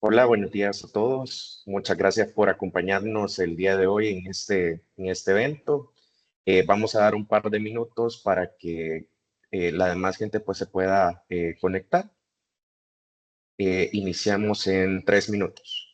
Hola, buenos días a todos. Muchas gracias por acompañarnos el día de hoy en este evento. Vamos a dar un par de minutos para que la demás gente pues, se pueda conectar. Iniciamos en 3 minutos.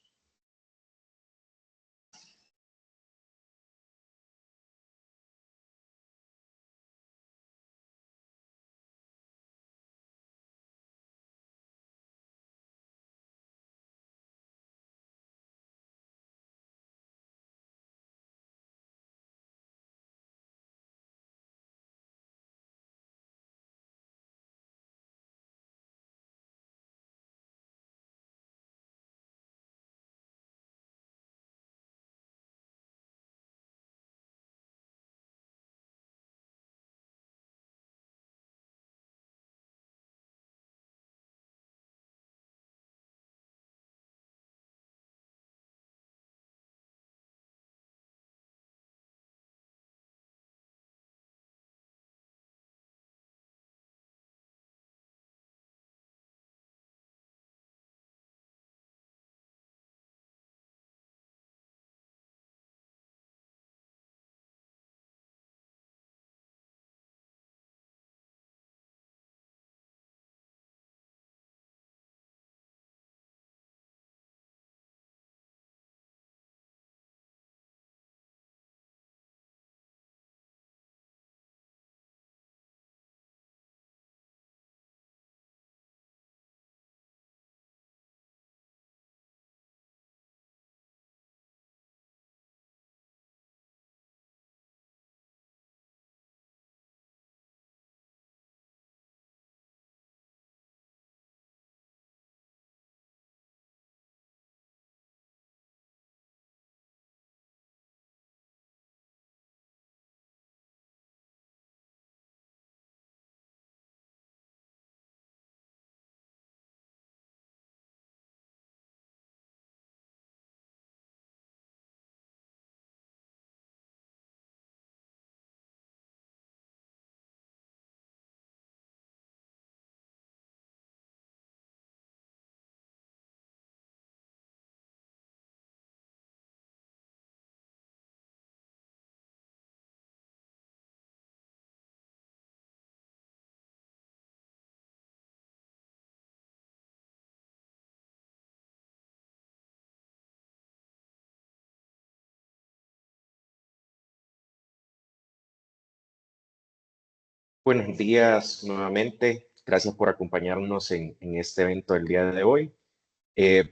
Buenos días nuevamente. Gracias por acompañarnos en este evento del día de hoy.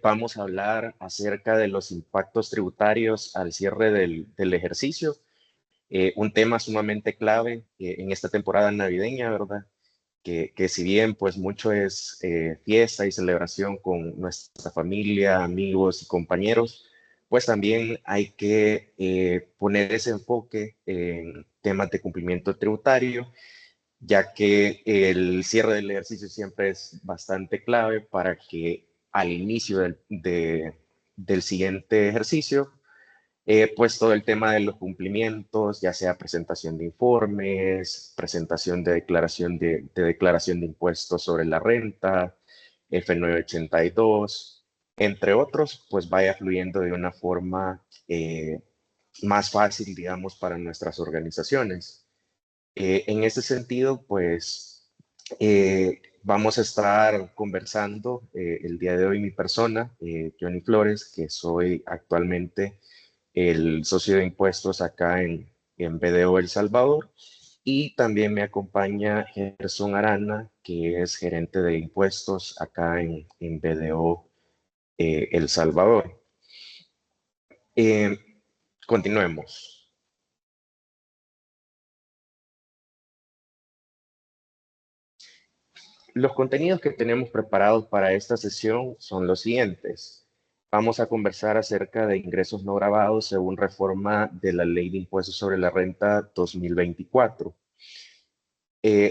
Vamos a hablar acerca de los impactos tributarios al cierre del ejercicio. Un tema sumamente clave en esta temporada navideña, ¿verdad? Que si bien pues mucho es fiesta y celebración con nuestra familia, amigos y compañeros, pues también hay que poner ese enfoque en temas de cumplimiento tributario, ya que el cierre del ejercicio siempre es bastante clave para que al inicio del siguiente ejercicio pues todo el tema de los cumplimientos, ya sea presentación de informes, presentación de declaración de impuestos sobre la renta, F982, entre otros, pues vaya fluyendo de una forma más fácil, digamos, para nuestras organizaciones. En ese sentido, pues vamos a estar conversando el día de hoy mi persona, Johnny Flores, que soy actualmente el socio de impuestos acá en BDO El Salvador. Y también me acompaña Gerson Arana, que es gerente de impuestos acá en BDO El Salvador. Eh, Continuemos. Los contenidos que tenemos preparados para esta sesión son los siguientes. Vamos a conversar acerca de ingresos no grabados según reforma de la Ley de Impuestos sobre la Renta 2024.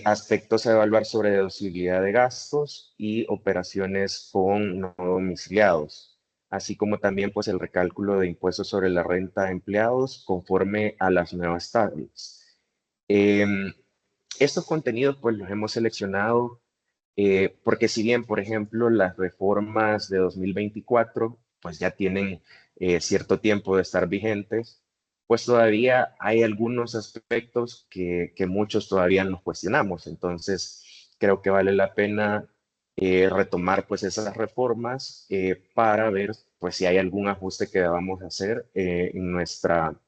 Aspectos a evaluar sobre deducibilidad de gastos y operaciones con no domiciliados, así como también pues el recálculo de impuestos sobre la renta de empleados conforme a las nuevas tablas. Estos contenidos pues los hemos seleccionado porque si bien, por ejemplo, las reformas de 2024 pues ya tienen cierto tiempo de estar vigentes, pues todavía hay algunos aspectos que muchos todavía nos cuestionamos. Entonces, creo que vale la pena retomar pues esas reformas para ver pues si hay algún ajuste que debamos hacer en nuestro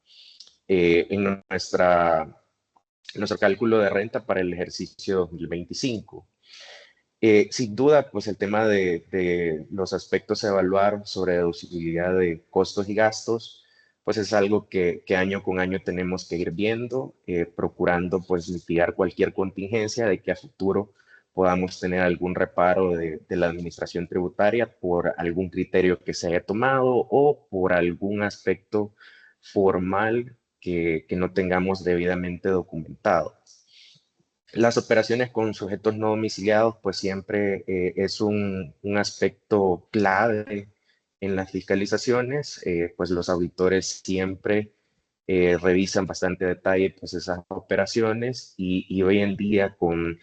cálculo de renta para el ejercicio 2025. Sin duda, pues el tema de los aspectos a evaluar sobre deducibilidad de costos y gastos, pues es algo que año con año tenemos que ir viendo, procurando pues mitigar cualquier contingencia de que a futuro podamos tener algún reparo de la administración tributaria por algún criterio que se haya tomado o por algún aspecto formal que no tengamos debidamente documentado. Las operaciones con sujetos no domiciliados, pues siempre es un aspecto clave en las fiscalizaciones, pues los auditores siempre revisan bastante detalle pues esas operaciones y hoy en día con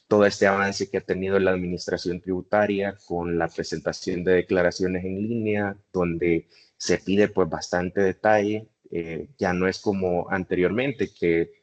todo este avance que ha tenido la administración tributaria, con la presentación de declaraciones en línea, donde se pide pues bastante detalle, ya no es como anteriormente que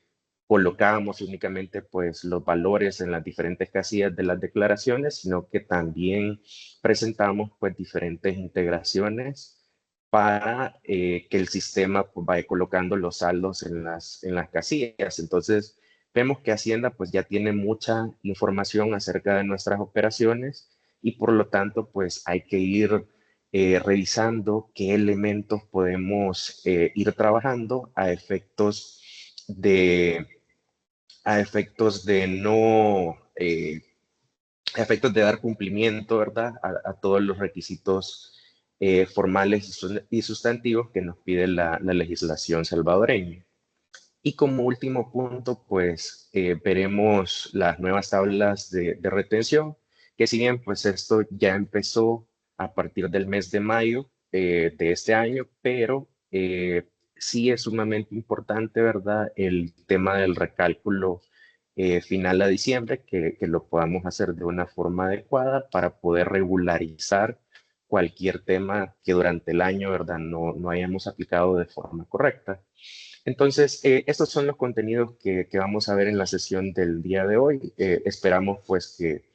colocábamos únicamente pues los valores en las diferentes casillas de las declaraciones, sino que también presentamos pues diferentes integraciones para que el sistema pues, vaya colocando los saldos en las casillas. Entonces, vemos que Hacienda pues ya tiene mucha información acerca de nuestras operaciones y por lo tanto pues hay que ir revisando qué elementos podemos ir trabajando a efectos de no, a efectos de dar cumplimiento, ¿verdad? A todos los requisitos formales y sustantivos que nos pide la legislación salvadoreña. Y como último punto, pues veremos las nuevas tablas de retención, que si bien pues esto ya empezó a partir del mes de mayo de este año, pero sí es sumamente importante, ¿verdad? El tema del recálculo final a diciembre, que lo podamos hacer de una forma adecuada para poder regularizar cualquier tema que durante el año, ¿verdad? No hayamos aplicado de forma correcta. Entonces, estos son los contenidos que vamos a ver en la sesión del día de hoy. Esperamos pues que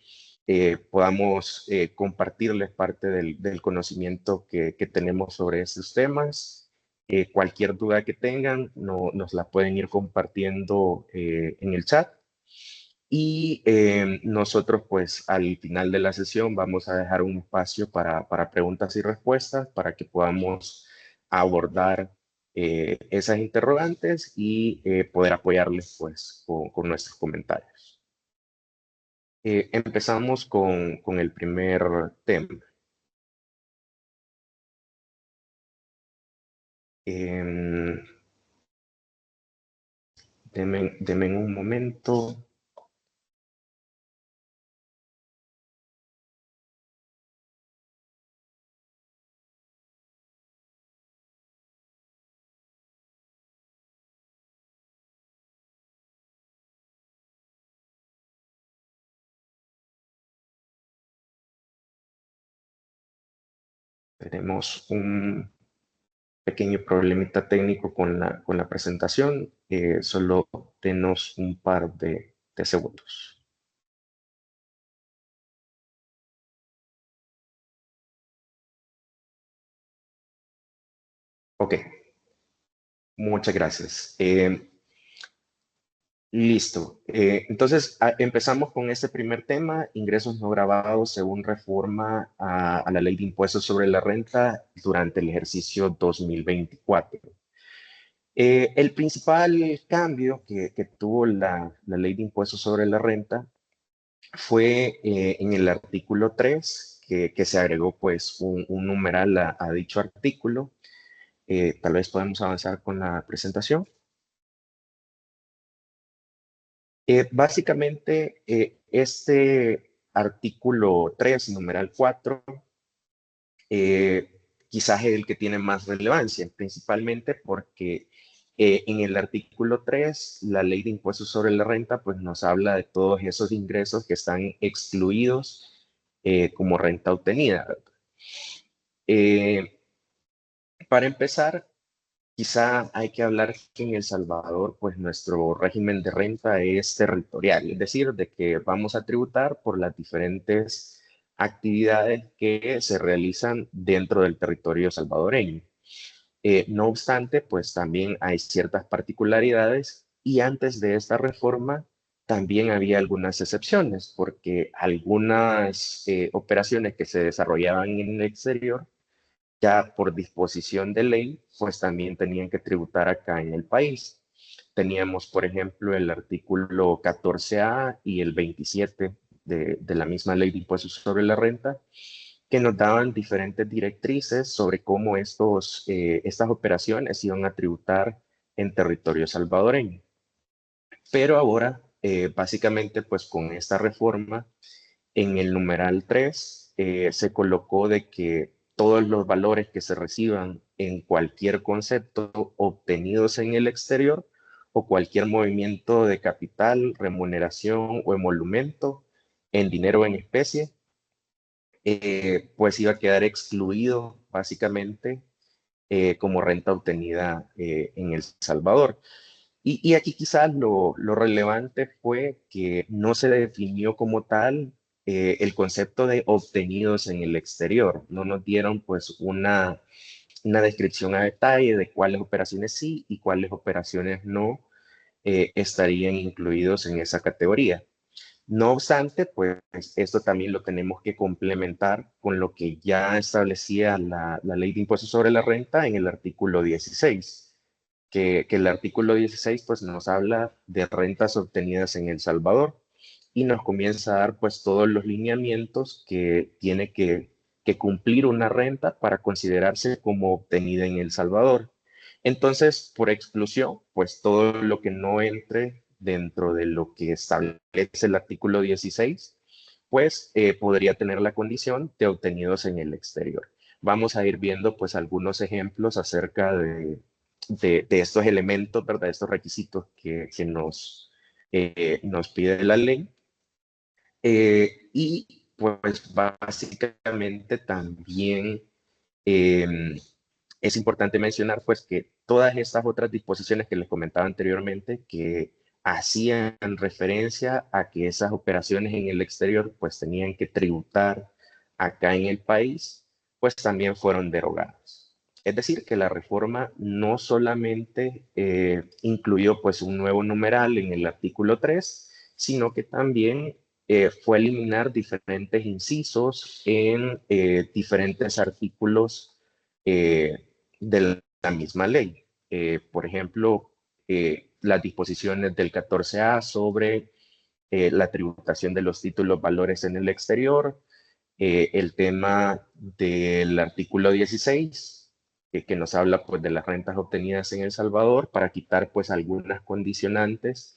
podamos compartirles parte del conocimiento que tenemos sobre estos temas. Cualquier duda que tengan, nos la pueden ir compartiendo en el chat. Y nosotros, pues, al final de la sesión vamos a dejar un espacio para preguntas y respuestas para que podamos abordar esas interrogantes y poder apoyarles, pues, con nuestros comentarios. Empezamos con el primer tema. Em, denme un momento. Tenemos un pequeño problemita técnico con la presentación. Solo denos un par de segundos. Ok, muchas gracias. Listo. Entonces, empezamos con este primer tema, ingresos no grabados según reforma a la ley de impuestos sobre la renta durante el ejercicio 2024. El principal cambio que tuvo la ley de impuestos sobre la renta fue en el artículo 3, que se agregó pues un numeral a dicho artículo. Tal vez podemos avanzar con la presentación. Básicamente, este artículo 3, numeral 4, quizás es el que tiene más relevancia, principalmente porque En el artículo 3, la ley de impuestos sobre la renta, pues nos habla de todos esos ingresos que están excluidos como renta obtenida. Eh, para empezar, quizá hay que hablar que en El Salvador, pues nuestro régimen de renta es territorial, es decir, de que vamos a tributar por las diferentes actividades que se realizan dentro del territorio salvadoreño. No obstante, pues también hay ciertas particularidades y antes de esta reforma también había algunas excepciones, porque algunas operaciones que se desarrollaban en el exterior, ya por disposición de ley, pues también tenían que tributar acá en el país. Teníamos, por ejemplo, el artículo 14A y el 27 de la misma ley de impuestos sobre la renta, que nos daban diferentes directrices sobre cómo estas operaciones iban a tributar en territorio salvadoreño. Pero ahora, básicamente, pues con esta reforma, en el numeral 3 se colocó de que todos los valores que se reciban en cualquier concepto obtenidos en el exterior o cualquier movimiento de capital, remuneración o emolumento en dinero o en especie, pues iba a quedar excluido básicamente como renta obtenida en El Salvador. Y aquí quizás lo relevante fue que no se definió como tal el concepto de obtenidos en el exterior. No nos dieron pues una descripción a detalle de cuáles operaciones sí y cuáles operaciones no estarían incluidos en esa categoría. No obstante, pues esto también lo tenemos que complementar con lo que ya establecía la ley de impuestos sobre la renta en el artículo 16, que el artículo 16 pues nos habla de rentas obtenidas en El Salvador y nos comienza a dar pues todos los lineamientos que tiene que cumplir una renta para considerarse como obtenida en El Salvador. Entonces, por exclusión, pues todo lo que no entre dentro de lo que establece el artículo 16, pues podría tener la condición de obtenidos en el exterior. Vamos a ir viendo pues algunos ejemplos acerca de estos elementos, ¿verdad? Estos requisitos que nos pide la ley. Y pues básicamente también eh, es importante mencionar pues que todas estas otras disposiciones que les comentaba anteriormente que hacían referencia a que esas operaciones en el exterior pues tenían que tributar acá en el país, pues también fueron derogadas. Es decir, que la reforma no solamente incluyó pues un nuevo numeral en el artículo 3, sino que también fue eliminar diferentes incisos en diferentes artículos de la misma ley. Por ejemplo, las disposiciones del 14A sobre la tributación de los títulos valores en el exterior, el tema del artículo 16, que nos habla pues de las rentas obtenidas en El Salvador para quitar pues algunas condicionantes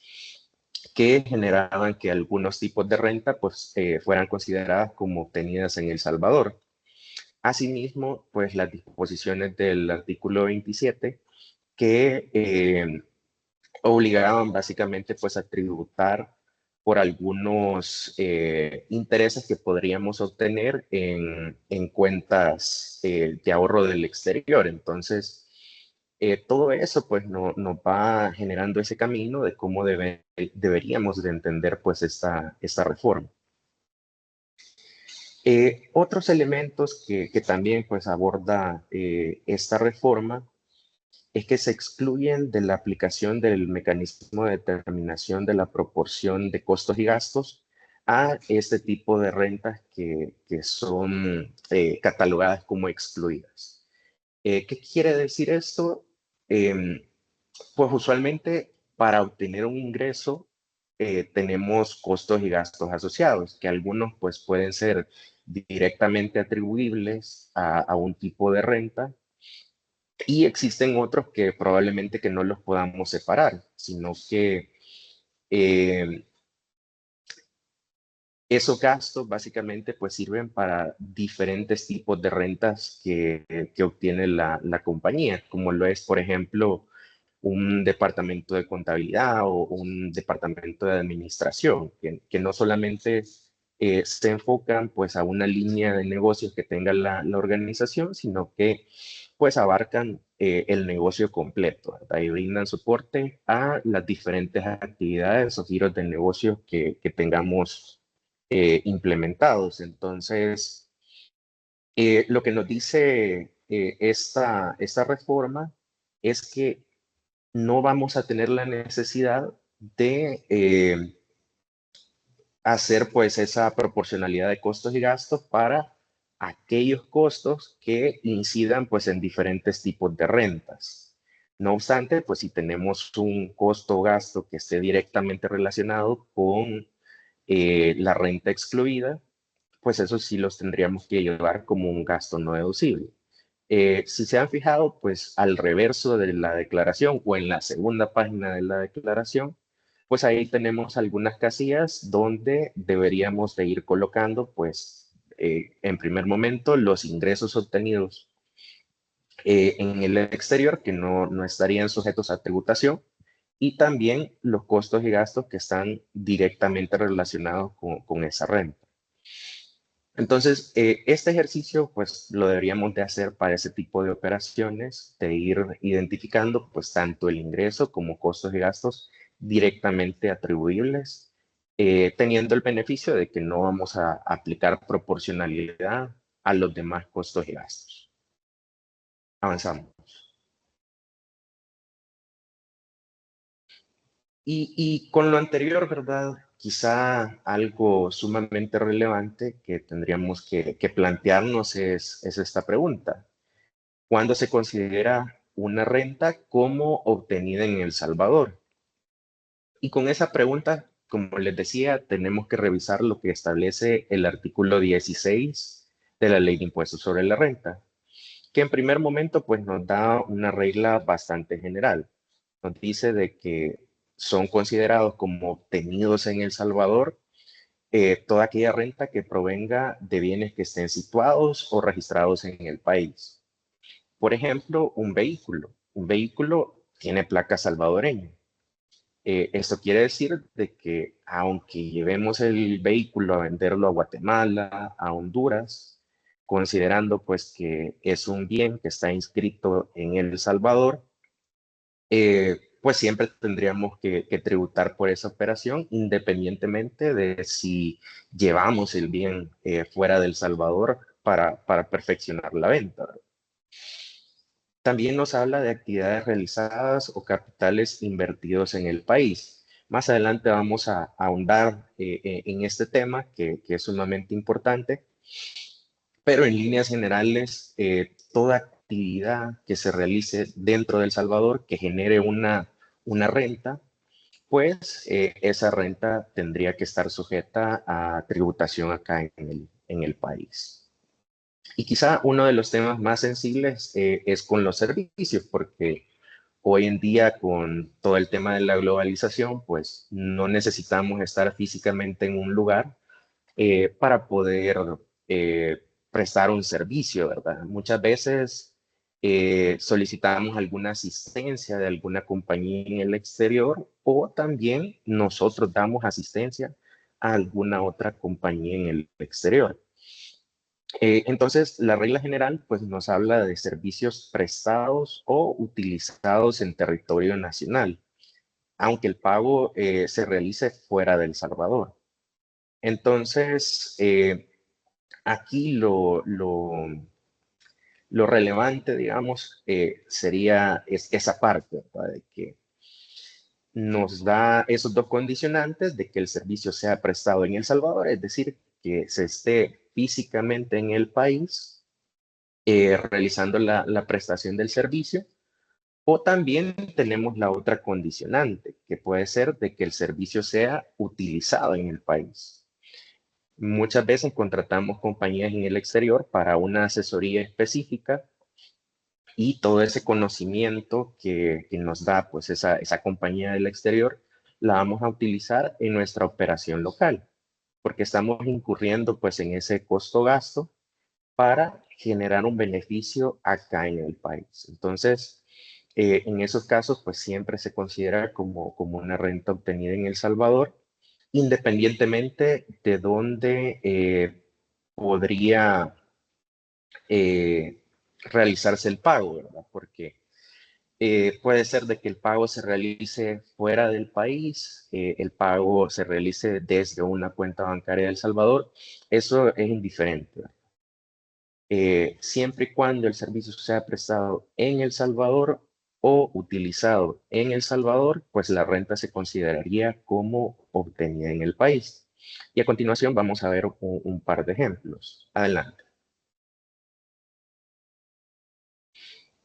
que generaban que algunos tipos de renta pues fueran consideradas como obtenidas en El Salvador. Asimismo, pues las disposiciones del artículo 27 que obligaban básicamente pues a tributar por algunos intereses que podríamos obtener en cuentas de ahorro del exterior. Entonces, todo eso pues nos va generando ese camino de cómo deberíamos de entender pues esta reforma. Otros elementos que también pues aborda esta reforma es que se excluyen de la aplicación del mecanismo de determinación de la proporción de costos y gastos a este tipo de rentas que son catalogadas como excluidas. ¿Qué quiere decir esto? Em, pues usualmente para obtener un ingreso tenemos costos y gastos asociados, que algunos pues pueden ser directamente atribuibles a un tipo de renta y existen otros que probablemente que no los podamos separar, sino que eh, esos gastos básicamente pues sirven para diferentes tipos de rentas que obtiene la compañía, como lo es, por ejemplo, un departamento de contabilidad o un departamento de administración, que no solamente se enfocan pues a una línea de negocios que tenga la organización, sino que pues abarcan el negocio completo, ¿verdad? Y brindan soporte a las diferentes actividades o giros del negocio que tengamos implementados. Entonces, lo que nos dice esta reforma es que no vamos a tener la necesidad de hacer pues esa proporcionalidad de costos y gastos para aquellos costos que incidan pues en diferentes tipos de rentas. No obstante, pues si tenemos un costo o gasto que esté directamente relacionado con la renta excluida, pues eso sí los tendríamos que llevar como un gasto no deducible. Si se han fijado, pues al reverso de la declaración o en la segunda página de la declaración, pues ahí tenemos algunas casillas donde deberíamos de ir colocando, pues en primer momento, los ingresos obtenidos en el exterior que no estarían sujetos a tributación y también los costos y gastos que están directamente relacionados con esa renta. Entonces, este ejercicio, pues, lo deberíamos de hacer para ese tipo de operaciones, de ir identificando, pues, tanto el ingreso como costos y gastos directamente atribuibles, teniendo el beneficio de que no vamos a aplicar proporcionalidad a los demás costos y gastos. Avanzamos. Y con lo anterior, ¿verdad? Quizá algo sumamente relevante que tendríamos que plantearnos es esta pregunta. ¿Cuándo se considera una renta como obtenida en El Salvador? Y con esa pregunta, como les decía, tenemos que revisar lo que establece el artículo 16 de la Ley de Impuestos sobre la Renta, que en primer momento pues nos da una regla bastante general. Nos dice de que son considerados como obtenidos en El Salvador toda aquella renta que provenga de bienes que estén situados o registrados en el país. Por ejemplo, un vehículo. Un vehículo tiene placa salvadoreña. Esto quiere decir de que aunque llevemos el vehículo a venderlo a Guatemala, a Honduras, considerando pues que es un bien que está inscrito en El Salvador, pues siempre tendríamos que tributar por esa operación, independientemente de si llevamos el bien fuera del Salvador para perfeccionar la venta. También nos habla de actividades realizadas o capitales invertidos en el país. Más adelante vamos a ahondar en este tema que es sumamente importante, pero en líneas generales, toda actividad que se realice dentro de El Salvador que genere una renta, pues esa renta tendría que estar sujeta a tributación acá en el país. Y quizá uno de los temas más sensibles es con los servicios, porque hoy en día con todo el tema de la globalización, pues no necesitamos estar físicamente en un lugar para poder prestar un servicio, ¿verdad? Muchas veces solicitamos alguna asistencia de alguna compañía en el exterior o también nosotros damos asistencia a alguna otra compañía en el exterior. Entonces, la regla general pues nos habla de servicios prestados o utilizados en territorio nacional, aunque el pago se realice fuera de El Salvador. Entonces, aquí lo relevante, digamos, sería esa parte, ¿verdad? De que nos da esos dos condicionantes de que el servicio sea prestado en El Salvador, es decir, que se esté físicamente en el país realizando la prestación del servicio, o también tenemos la otra condicionante, que puede ser de que el servicio sea utilizado en el país. Muchas veces contratamos compañías en el exterior para una asesoría específica y todo ese conocimiento que nos da pues esa compañía del exterior la vamos a utilizar en nuestra operación local, porque estamos incurriendo pues en ese costo-gasto para generar un beneficio acá en el país. Entonces, En esos casos, pues siempre se considera como una renta obtenida en El Salvador, independientemente de dónde podría eh, realizarse el pago, ¿verdad? Porque puede ser de que el pago se realice fuera del país, el pago se realice desde una cuenta bancaria de El Salvador, eso es indiferente, ¿verdad? Siempre y cuando el servicio sea prestado en El Salvador o utilizado en El Salvador, pues la renta se consideraría como obtenida en el país. Y a continuación vamos a ver un par de ejemplos. Adelante.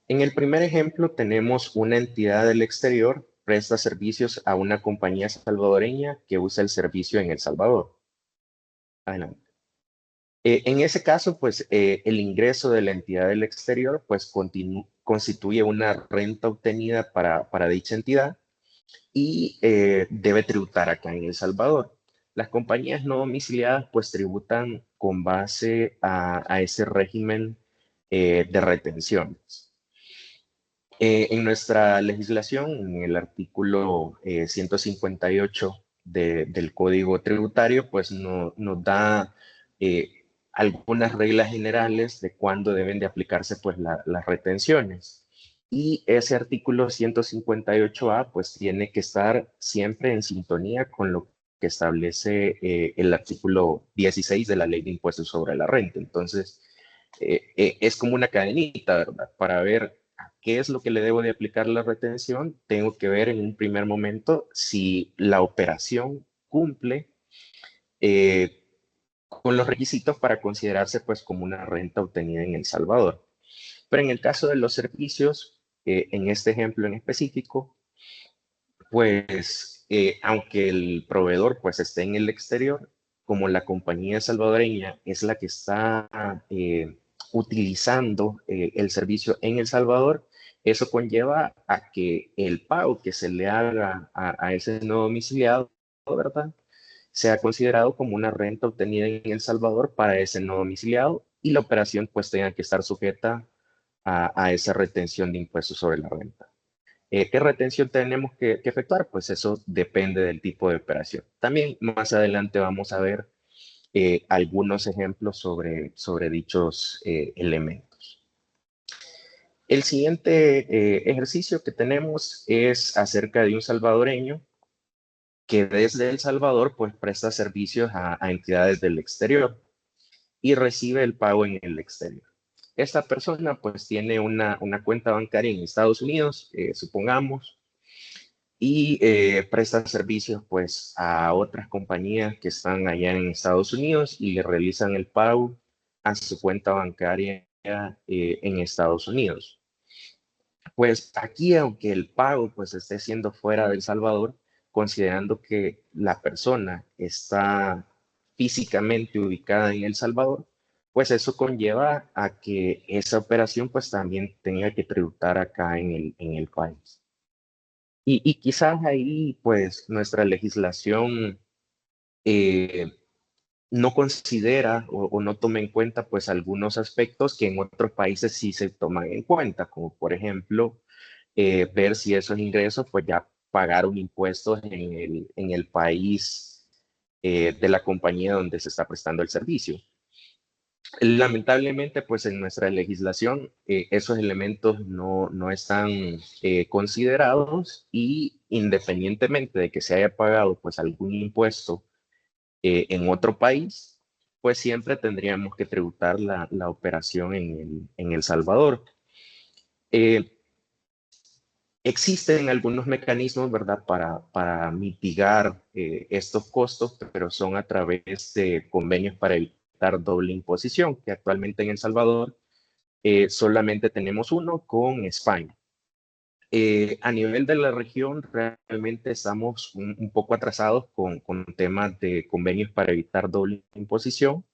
En el primer ejemplo tenemos una entidad del exterior presta servicios a una compañía salvadoreña que usa el servicio en El Salvador. Adelante. En ese caso, pues el ingreso de la entidad del exterior pues constituye una renta obtenida para dicha entidad y debe tributar acá en El Salvador. Las compañías no domiciliadas pues tributan con base a ese régimen de retenciones. En nuestra legislación, en el artículo 158 del Código Tributario, pues nos da algunas reglas generales de cuándo deben de aplicarse pues las retenciones. Y ese artículo 158A pues tiene que estar siempre en sintonía con lo que establece el artículo 16 de la Ley de Impuestos sobre la Renta. Entonces, es como una cadenita, ¿verdad? Para ver qué es lo que le debo de aplicar la retención, tengo que ver en un primer momento si la operación cumple eh, con los requisitos para considerarse pues como una renta obtenida en El Salvador. Pero en el caso de los servicios, en este ejemplo en específico, pues aunque el proveedor pues esté en el exterior, como la compañía salvadoreña es la que está utilizando el servicio en El Salvador, eso conlleva a que el pago que se le haga a ese no domiciliado, ¿verdad? Sea considerado como una renta obtenida en El Salvador para ese no domiciliado y la operación pues tenga que estar sujeta a esa retención de impuestos sobre la renta. ¿Qué retención tenemos que efectuar? Pues eso depende del tipo de operación. También más adelante vamos a ver algunos ejemplos sobre dichos elementos. El siguiente ejercicio que tenemos es acerca de un salvadoreño que desde El Salvador pues presta servicios a entidades del exterior y recibe el pago en el exterior. Esta persona pues tiene una cuenta bancaria en Estados Unidos, supongamos, y presta servicios pues a otras compañías que están allá en Estados Unidos y le realizan el pago a su cuenta bancaria en Estados Unidos. Pues aquí, aunque el pago pues esté siendo fuera de El Salvador, considerando que la persona está físicamente ubicada en El Salvador, pues eso conlleva a que esa operación pues también tenga que tributar acá en el país. Y quizás ahí, pues, nuestra legislación eh, no considera o no toma en cuenta, pues, algunos aspectos que en otros países sí se toman en cuenta, como por ejemplo, ver si esos ingresos, pues, ya pagaron impuestos en el país de la compañía donde se está prestando el servicio. Lamentablemente, pues en nuestra legislación esos elementos no están considerados y independientemente de que se haya pagado pues algún impuesto en otro país, pues siempre tendríamos que tributar la operación en El Salvador. Eh, Existen algunos mecanismos, ¿verdad?, para mitigar estos costos, pero son a través de convenios para evitar doble imposición, que actualmente en El Salvador solamente tenemos uno con España. A nivel de la región, realmente estamos un poco atrasados con temas de convenios para evitar doble imposición.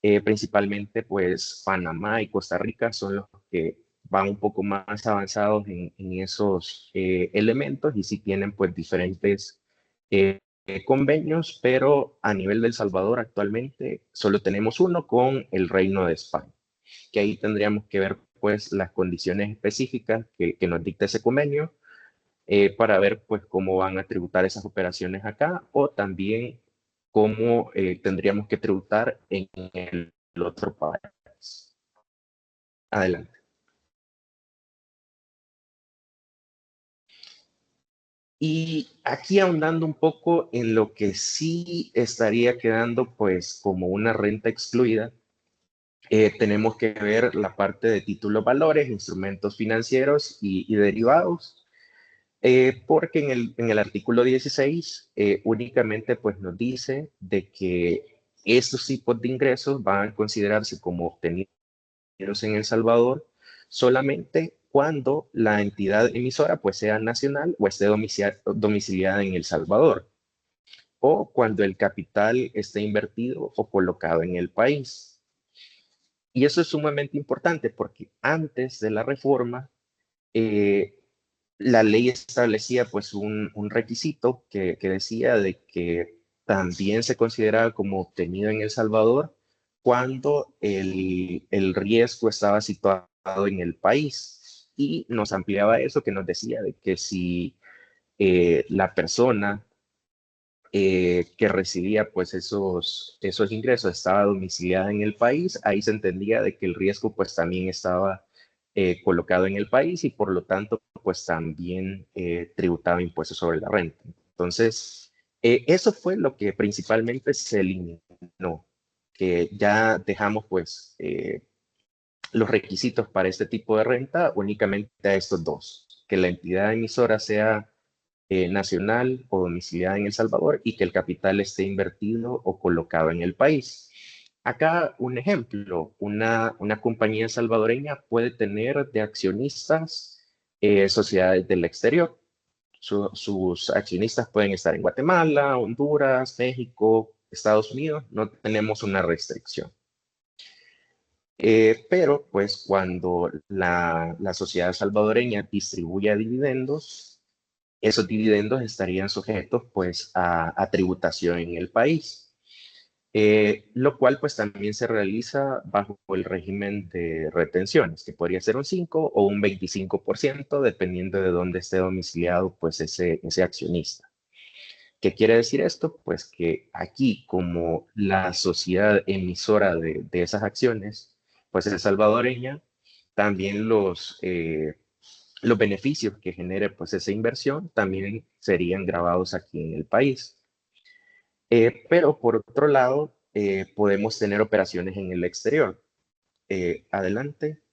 Principalmente, pues Panamá y Costa Rica son los que van un poco más avanzados en esos elementos y sí tienen pues diferentes convenios, pero a nivel del Salvador actualmente solo tenemos uno con el Reino de España, que ahí tendríamos que ver pues las condiciones específicas que nos dicta ese convenio para ver pues cómo van a tributar esas operaciones acá o también cómo tendríamos que tributar en el otro país. Adelante. Y aquí ahondando un poco en lo que sí estaría quedando pues como una renta excluida, tenemos que ver la parte de títulos valores, instrumentos financieros y derivados, porque en el artículo 16 únicamente pues nos dice de que estos tipos de ingresos van a considerarse como obtenidos en El Salvador solamente cuando la entidad emisora pues sea nacional o esté domiciliada en El Salvador o cuando el capital esté invertido o colocado en el país. Y eso es sumamente importante porque antes de la reforma, eh, la ley establecía pues un requisito que decía de que también se consideraba como obtenido en El Salvador cuando el riesgo estaba situado en el país. Y nos ampliaba eso que nos decía de que si la persona que recibía pues esos ingresos estaba domiciliada en el país, ahí se entendía de que el riesgo pues también estaba colocado en el país y por lo tanto pues también tributaba impuestos sobre la renta. Entonces, eso fue lo que principalmente se eliminó, que ya dejamos pues los requisitos para este tipo de renta únicamente a estos dos, que la entidad emisora sea nacional o domiciliada en El Salvador y que el capital esté invertido o colocado en el país. Acá un ejemplo, una compañía salvadoreña puede tener de accionistas sociedades del exterior. Sus accionistas pueden estar en Guatemala, Honduras, México, Estados Unidos, no tenemos una restricción. Pero pues cuando la sociedad salvadoreña distribuye dividendos, esos dividendos estarían sujetos pues a tributación en el país, lo cual pues también se realiza bajo el régimen de retenciones, que podría ser un 5 o un 25%, dependiendo de dónde esté domiciliado pues ese accionista. ¿Qué quiere decir esto? Pues que aquí, como la sociedad emisora de esas acciones, pues es salvadoreña, también los beneficios que genere pues esa inversión también serían grabados aquí en el país. Pero por otro lado, podemos tener operaciones en el exterior. Adelante.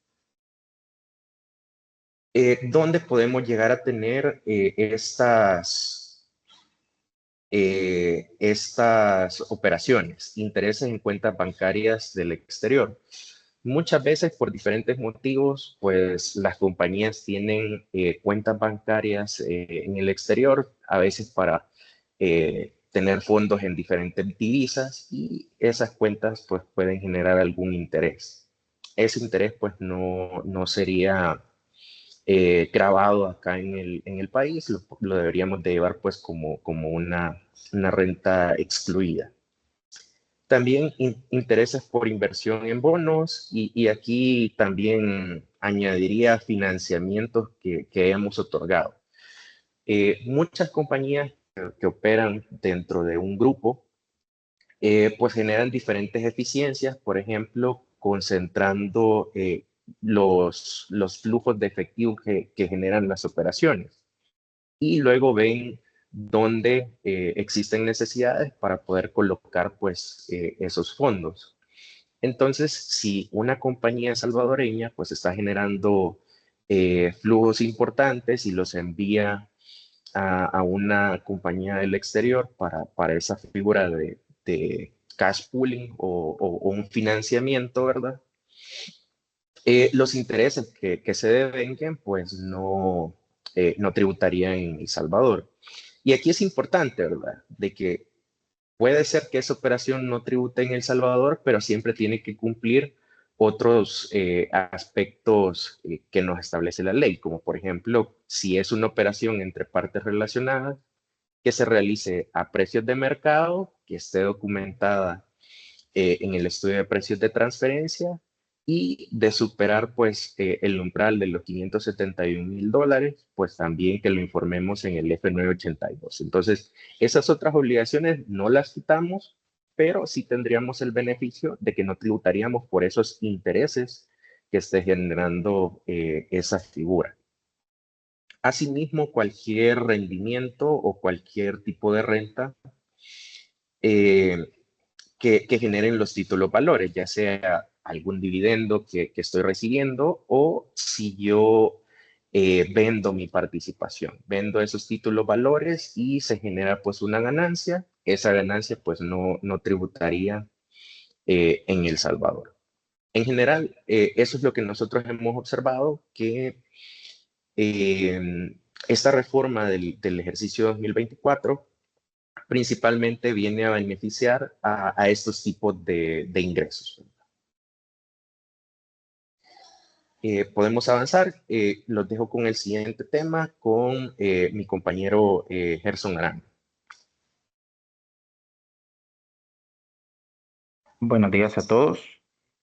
¿Dónde podemos llegar a tener estas operaciones, intereses en cuentas bancarias del exterior? Muchas veces por diferentes motivos, pues las compañías tienen cuentas bancarias en el exterior, a veces para tener fondos en diferentes divisas y esas cuentas pues pueden generar algún interés. Ese interés pues no sería grabado acá en el país, lo deberíamos de llevar pues como una renta excluida. También intereses por inversión en bonos y aquí también añadiría financiamientos que hemos otorgado. Muchas compañías que operan dentro de un grupo pues generan diferentes eficiencias, por ejemplo, concentrando los flujos de efectivo que generan las operaciones y luego ven dónde existen necesidades para poder colocar pues esos fondos. Entonces, si una compañía salvadoreña pues está generando flujos importantes y los envía a una compañía del exterior para esa figura de cash pooling o un financiamiento, ¿verdad? Los intereses que se devenguen pues no tributarían en El Salvador. Y aquí es importante, ¿verdad? De que puede ser que esa operación no tribute en El Salvador, pero siempre tiene que cumplir otros aspectos que nos establece la ley, como por ejemplo, si es una operación entre partes relacionadas, que se realice a precios de mercado, que esté documentada en el estudio de precios de transferencia y de superar pues el umbral de los $571,000, pues también que lo informemos en el F982. Entonces, esas otras obligaciones no las quitamos, pero sí tendríamos el beneficio de que no tributaríamos por esos intereses que esté generando esa figura. Asimismo, cualquier rendimiento o cualquier tipo de renta eh, que generen los títulos valores, ya sea algún dividendo que estoy recibiendo o si yo vendo mi participación, vendo esos títulos valores y se genera pues una ganancia, esa ganancia pues no tributaría en El Salvador. En general, eso es lo que nosotros hemos observado, que esta reforma del ejercicio 2024 principalmente viene a beneficiar a estos tipos de ingresos. Podemos avanzar. Los dejo con el siguiente tema con mi compañero Gerson Arán. Buenos días a todos.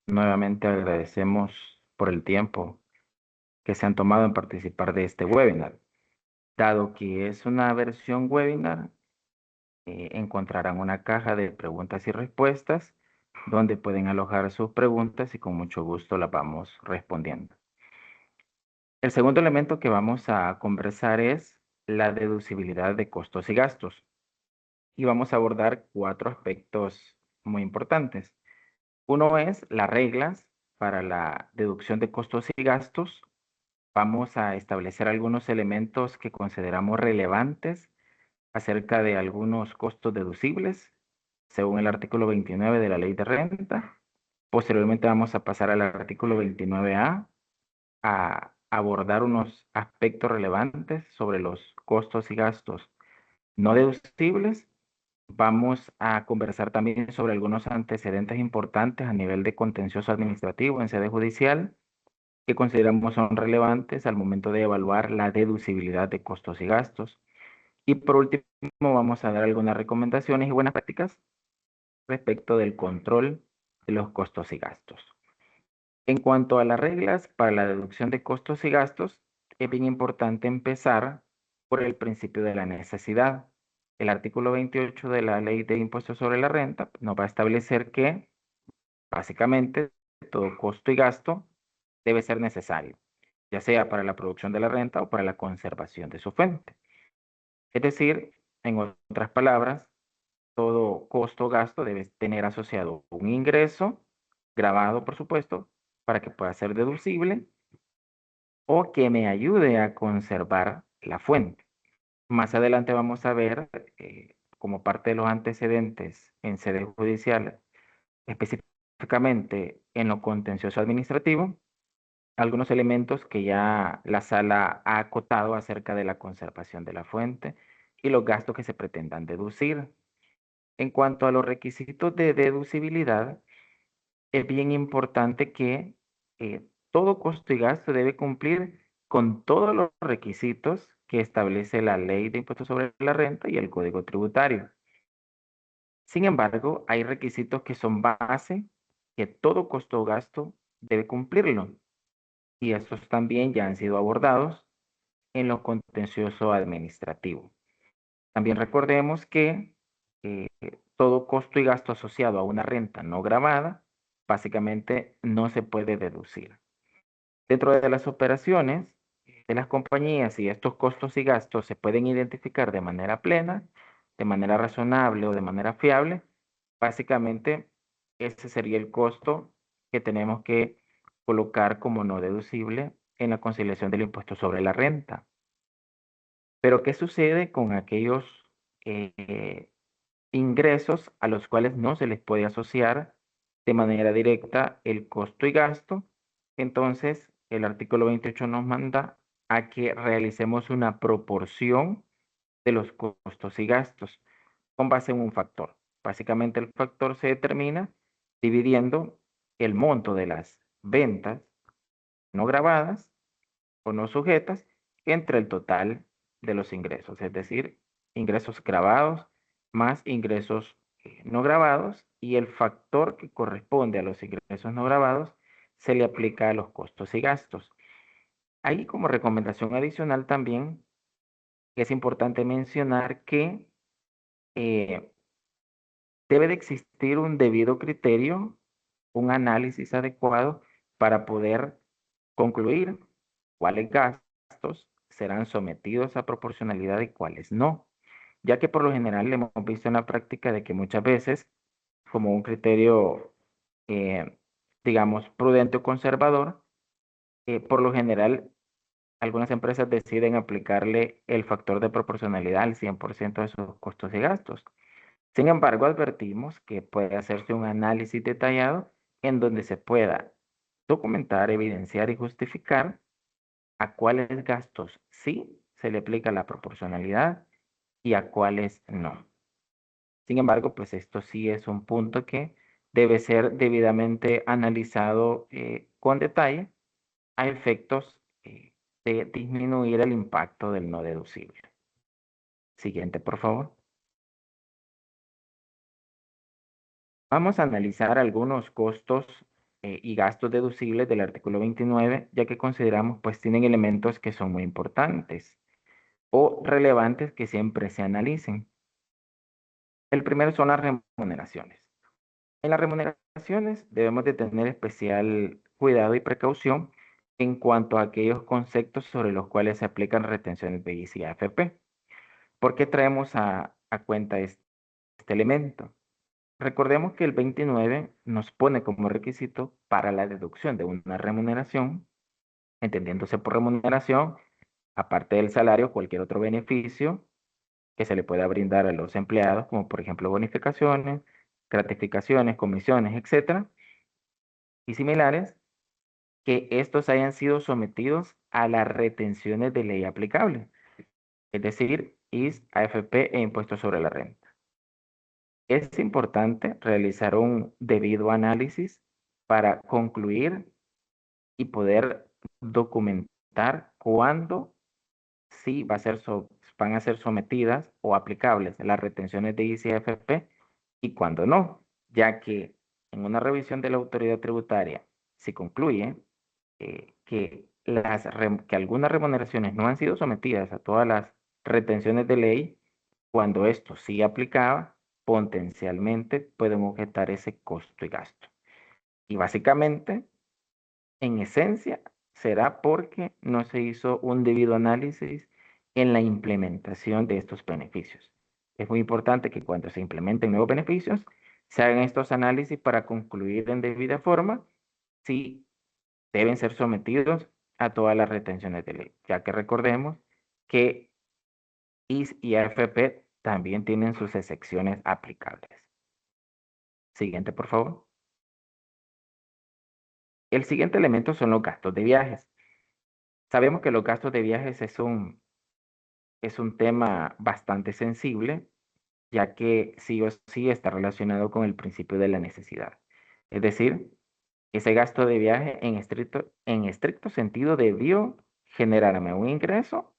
Nuevamente agradecemos por el tiempo que se han tomado en participar de este webinar. Dado que es una versión webinar, encontrarán una caja de preguntas y respuestas donde pueden alojar sus preguntas y con mucho gusto las vamos respondiendo. El segundo elemento que vamos a conversar es la deducibilidad de costos y gastos. Y vamos a abordar 4 aspectos muy importantes. Uno es las reglas para la deducción de costos y gastos. Vamos a establecer algunos elementos que consideramos relevantes acerca de algunos costos deducibles, según el artículo 29 de la Ley de Renta. Posteriormente vamos a pasar al artículo 29A a abordar unos aspectos relevantes sobre los costos y gastos no deducibles. Vamos a conversar también sobre algunos antecedentes importantes a nivel de contencioso administrativo en sede judicial que consideramos son relevantes al momento de evaluar la deducibilidad de costos y gastos. Y por último, vamos a dar algunas recomendaciones y buenas prácticas respecto del control de los costos y gastos. En cuanto a las reglas para la deducción de costos y gastos, es bien importante empezar por el principio de la necesidad. El artículo 28 de la Ley de Impuestos sobre la Renta nos va a establecer que, básicamente, todo costo y gasto debe ser necesario, ya sea para la producción de la renta o para la conservación de su fuente. Es decir, en otras palabras, todo costo o gasto debe tener asociado un ingreso, grabado por supuesto, para que pueda ser deducible o que me ayude a conservar la fuente. Más adelante vamos a ver, como parte de los antecedentes en sede judicial, específicamente en lo contencioso administrativo, algunos elementos que ya la sala ha acotado acerca de la conservación de la fuente y los gastos que se pretendan deducir. En cuanto a los requisitos de deducibilidad, es bien importante que todo costo y gasto debe cumplir con todos los requisitos que establece la Ley de Impuestos sobre la Renta y el Código Tributario. Sin embargo, hay requisitos que son base, que todo costo o gasto debe cumplirlo, y estos también ya han sido abordados en lo contencioso administrativo. También recordemos que eh, todo costo y gasto asociado a una renta no gravada básicamente no se puede deducir. Dentro de las operaciones de las compañías, y estos costos y gastos se pueden identificar de manera plena, de manera razonable o de manera fiable, básicamente ese sería el costo que tenemos que colocar como no deducible en la conciliación del impuesto sobre la renta. Pero ¿qué sucede con aquellos eh, ingresos a los cuales no se les puede asociar de manera directa el costo y gasto? Entonces, el artículo 28 nos manda a que realicemos una proporción de los costos y gastos con base en un factor. Básicamente, el factor se determina dividiendo el monto de las ventas no grabadas o no sujetas entre el total de los ingresos, es decir, ingresos grabados más ingresos no grabados, y el factor que corresponde a los ingresos no grabados se le aplica a los costos y gastos. Ahí como recomendación adicional también es importante mencionar que eh, debe de existir un debido criterio, un análisis adecuado para poder concluir cuáles gastos serán sometidos a proporcionalidad y cuáles no, ya que por lo general hemos visto en la práctica de que muchas veces, como un criterio, eh, digamos, prudente o conservador, por lo general algunas empresas deciden aplicarle el factor de proporcionalidad al 100% de sus costos y gastos. Sin embargo, advertimos que puede hacerse un análisis detallado en donde se pueda documentar, evidenciar y justificar a cuáles gastos sí se le aplica la proporcionalidad y a cuáles no. Sin embargo, pues esto sí es un punto que debe ser debidamente analizado con detalle a efectos de disminuir el impacto del no deducible. Siguiente, por favor. Vamos a analizar algunos costos y gastos deducibles del artículo 29, ya que consideramos pues tienen elementos que son muy importantes o relevantes que siempre se analicen. El primero son las remuneraciones. En las remuneraciones debemos de tener especial cuidado y precaución en cuanto a aquellos conceptos sobre los cuales se aplican retenciones de ICI y AFP. ¿Por qué traemos a cuenta este elemento? Recordemos que el 29 nos pone como requisito para la deducción de una remuneración, entendiéndose por remuneración, aparte del salario, cualquier otro beneficio que se le pueda brindar a los empleados, como por ejemplo bonificaciones, gratificaciones, comisiones, etcétera, y similares, que estos hayan sido sometidos a las retenciones de ley aplicable, es decir, IS, AFP e impuestos sobre la renta. Es importante realizar un debido análisis para concluir y poder documentar cuándo sí van a ser sometidas o aplicables las retenciones de ICFP y cuándo no, ya que en una revisión de la autoridad tributaria se concluye que algunas remuneraciones no han sido sometidas a todas las retenciones de ley, cuando esto sí aplicaba, potencialmente pueden objetar ese costo y gasto. Y básicamente, en esencia, será porque no se hizo un debido análisis en la implementación de estos beneficios. Es muy importante que cuando se implementen nuevos beneficios, se hagan estos análisis para concluir en debida forma si deben ser sometidos a todas las retenciones de ley, ya que recordemos que IS y AFP también tienen sus excepciones aplicables. Siguiente, por favor. El siguiente elemento son los gastos de viajes. Sabemos que los gastos de viajes es un tema bastante sensible, ya que sí o sí está relacionado con el principio de la necesidad. Es decir, ese gasto de viaje en estricto sentido debió generarme un ingreso,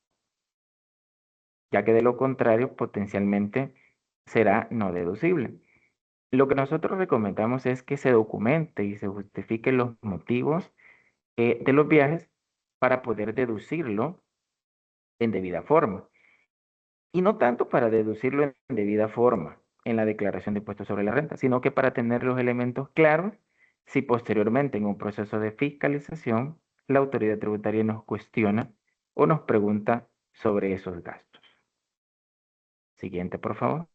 ya que de lo contrario potencialmente será no deducible. Lo que nosotros recomendamos es que se documente y se justifiquen los motivos de los viajes para poder deducirlo en debida forma. Y no tanto para deducirlo en debida forma en la declaración de impuestos sobre la renta, sino que para tener los elementos claros si posteriormente en un proceso de fiscalización la autoridad tributaria nos cuestiona o nos pregunta sobre esos gastos. Siguiente, por favor.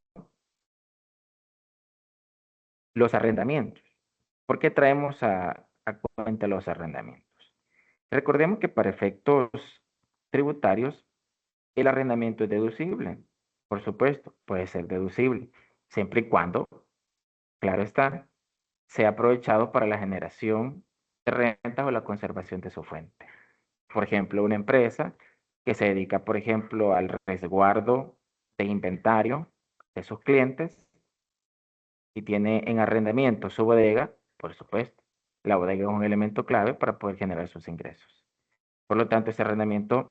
Los arrendamientos. ¿Por qué traemos a cuenta los arrendamientos? Recordemos que para efectos tributarios el arrendamiento es deducible. Por supuesto, puede ser deducible, siempre y cuando, claro está, sea aprovechado para la generación de rentas o la conservación de su fuente. Por ejemplo, una empresa que se dedica, por ejemplo, al resguardo de inventario de sus clientes y tiene en arrendamiento su bodega, por supuesto, la bodega es un elemento clave para poder generar sus ingresos. Por lo tanto, ese arrendamiento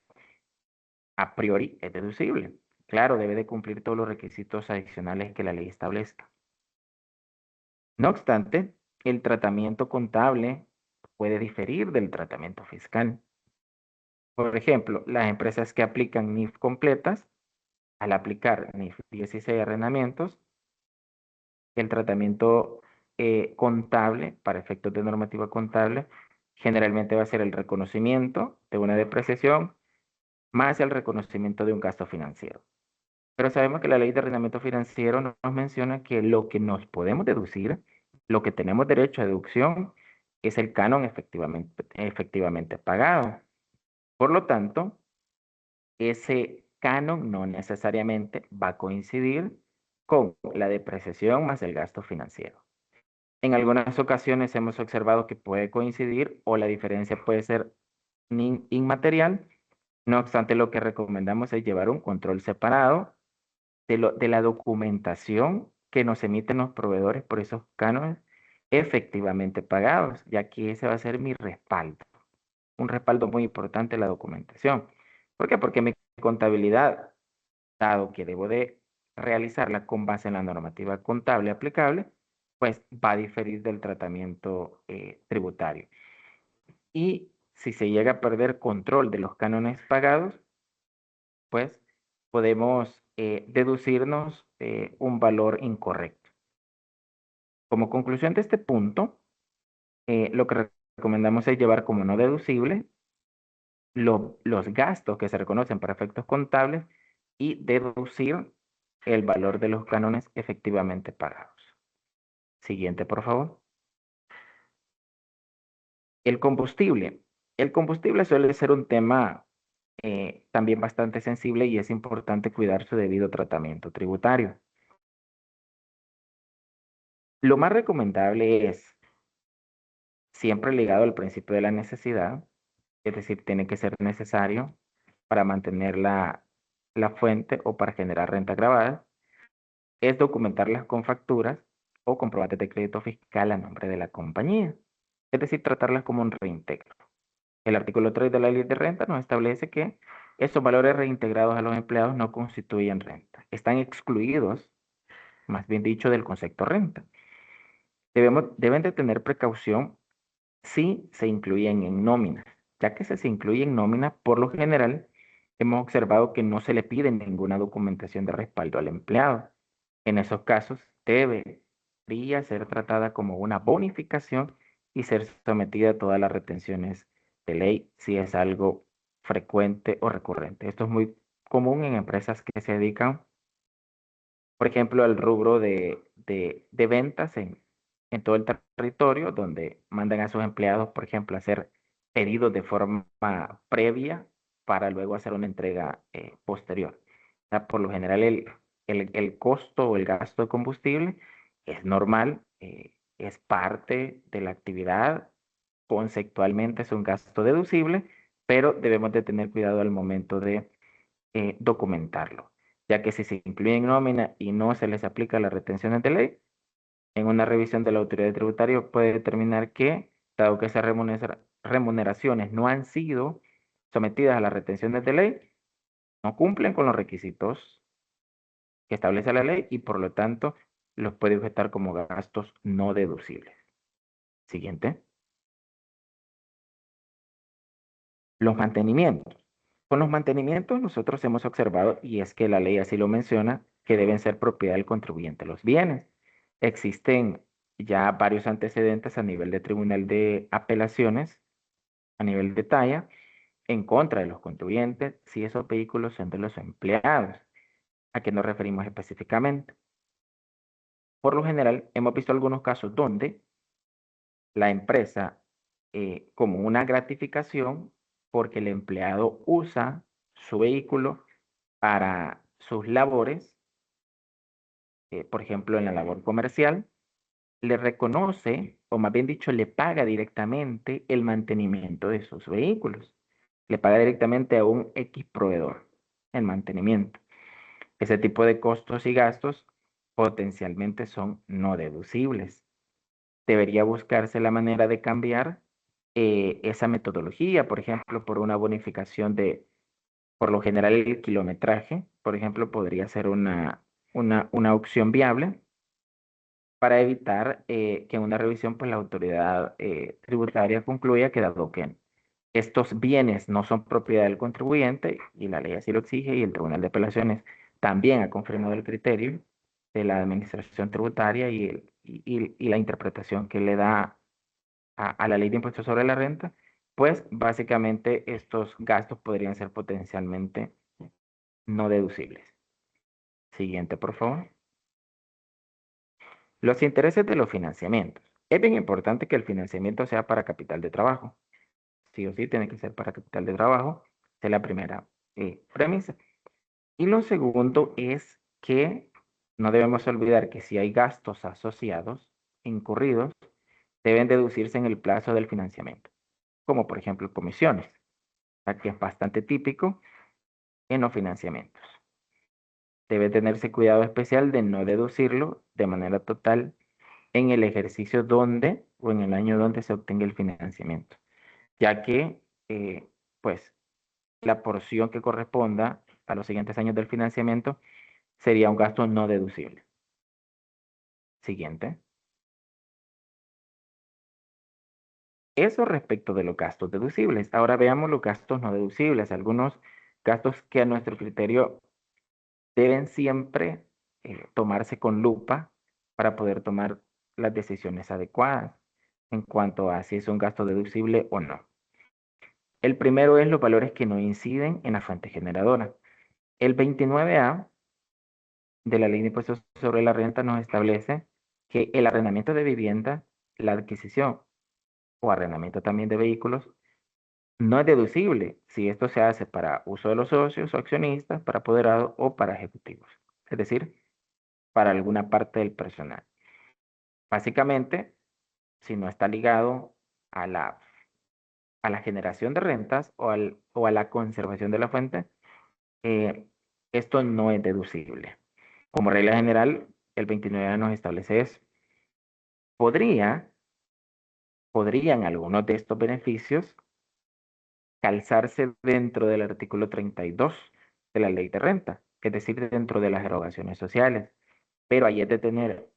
a priori es deducible. Claro, debe de cumplir todos los requisitos adicionales que la ley establezca. No obstante, el tratamiento contable puede diferir del tratamiento fiscal. Por ejemplo, las empresas que aplican NIF completas, al aplicar NIF 16 arrendamientos, el tratamiento contable, para efectos de normativa contable, generalmente va a ser el reconocimiento de una depreciación más el reconocimiento de un gasto financiero. Pero sabemos que la ley de arrendamiento financiero nos menciona que lo que nos podemos deducir, lo que tenemos derecho a deducción, es el canon efectivamente pagado. Por lo tanto, ese canon no necesariamente va a coincidir con la depreciación más el gasto financiero. En algunas ocasiones hemos observado que puede coincidir o la diferencia puede ser inmaterial. No obstante, lo que recomendamos es llevar un control separado de la documentación que nos emiten los proveedores por esos cánones efectivamente pagados, ya que ese va a ser mi respaldo. Un respaldo muy importante de la documentación. ¿Por qué? Porque mi contabilidad, dado que debo de realizarla con base en la normativa contable aplicable, pues va a diferir del tratamiento tributario. Y si se llega a perder control de los cánones pagados, pues podemos deducirnos un valor incorrecto. Como conclusión de este punto, lo que recomendamos es llevar como no deducible los gastos que se reconocen para efectos contables y deducir el valor de los cánones efectivamente pagados. Siguiente, por favor. El combustible. El combustible suele ser un tema también bastante sensible y es importante cuidar su debido tratamiento tributario. Lo más recomendable es siempre ligado al principio de la necesidad, es decir, tiene que ser necesario para mantener la fuente o para generar renta grabada, es documentarlas con facturas o comprobantes de crédito fiscal a nombre de la compañía, es decir, tratarlas como un reintegro. El artículo 3 de la ley de renta nos establece que estos valores reintegrados a los empleados no constituyen renta, están excluidos, más bien dicho, del concepto renta. Deben de tener precaución si se incluyen en nómina, ya que si se incluye en nómina, por lo general, hemos observado que no se le pide ninguna documentación de respaldo al empleado. En esos casos, debería ser tratada como una bonificación y ser sometida a todas las retenciones de ley si es algo frecuente o recurrente. Esto es muy común en empresas que se dedican, por ejemplo, al rubro de ventas en todo el territorio, donde mandan a sus empleados, por ejemplo, a hacer pedidos de forma previa para luego hacer una entrega posterior. O sea, por lo general, el costo o el gasto de combustible es normal, es parte de la actividad, conceptualmente es un gasto deducible, pero debemos de tener cuidado al momento de documentarlo, ya que si se incluye en nómina y no se les aplica las retenciones de ley, en una revisión de la autoridad tributaria puede determinar que, dado que esas remuneraciones no han sido sometidas a las retenciones de ley, no cumplen con los requisitos que establece la ley y por lo tanto los puede objetar como gastos no deducibles. Siguiente. Los mantenimientos. Con los mantenimientos nosotros hemos observado, y es que la ley así lo menciona, que deben ser propiedad del contribuyente los bienes. Existen ya varios antecedentes a nivel de Tribunal de Apelaciones, a nivel de talla, en contra de los contribuyentes si esos vehículos son de los empleados. ¿A qué nos referimos específicamente? Por lo general, hemos visto algunos casos donde la empresa, como una gratificación, porque el empleado usa su vehículo para sus labores, por ejemplo, en la labor comercial, le reconoce, o más bien dicho, le paga directamente el mantenimiento de sus vehículos. Le paga directamente a un X proveedor el mantenimiento. Ese tipo de costos y gastos potencialmente son no deducibles. Debería buscarse la manera de cambiar esa metodología, por ejemplo, por una bonificación de, por lo general, el kilometraje, por ejemplo, podría ser una opción viable para evitar que en una revisión pues la autoridad tributaria concluya que dado que estos bienes no son propiedad del contribuyente y la ley así lo exige y el Tribunal de Apelaciones también ha confirmado el criterio de la administración tributaria y la interpretación que le da a la ley de impuestos sobre la renta, pues básicamente estos gastos podrían ser potencialmente no deducibles. Siguiente, por favor. Los intereses de los financiamientos. Es bien importante que el financiamiento sea para capital de trabajo. Sí o sí tiene que ser para capital de trabajo. Esa es la primera premisa. Y lo segundo es que no debemos olvidar que si hay gastos asociados, incurridos, deben deducirse en el plazo del financiamiento, como por ejemplo comisiones, aquí es bastante típico en los financiamientos. Debe tenerse cuidado especial de no deducirlo de manera total en el ejercicio donde o en el año donde se obtenga el financiamiento, ya que pues la porción que corresponda a los siguientes años del financiamiento sería un gasto no deducible. Siguiente. Eso respecto de los gastos deducibles. Ahora veamos los gastos no deducibles, algunos gastos que a nuestro criterio deben siempre tomarse con lupa para poder tomar las decisiones adecuadas en cuanto a si es un gasto deducible o no. El primero es los valores que no inciden en la fuente generadora. El 29A de la Ley de Impuestos sobre la Renta nos establece que el arrendamiento de vivienda, la adquisición o arrendamiento también de vehículos no es deducible si esto se hace para uso de los socios o accionistas, para apoderados o para ejecutivos. Es decir, para alguna parte del personal. Básicamente, si no está ligado a la generación de rentas o a la conservación de la fuente, eh, esto no es deducible. Como regla general, el 29 nos establece eso. Podrían algunos de estos beneficios calzarse dentro del artículo 32 de la ley de renta, es decir, dentro de las erogaciones sociales. Pero ahí es de tener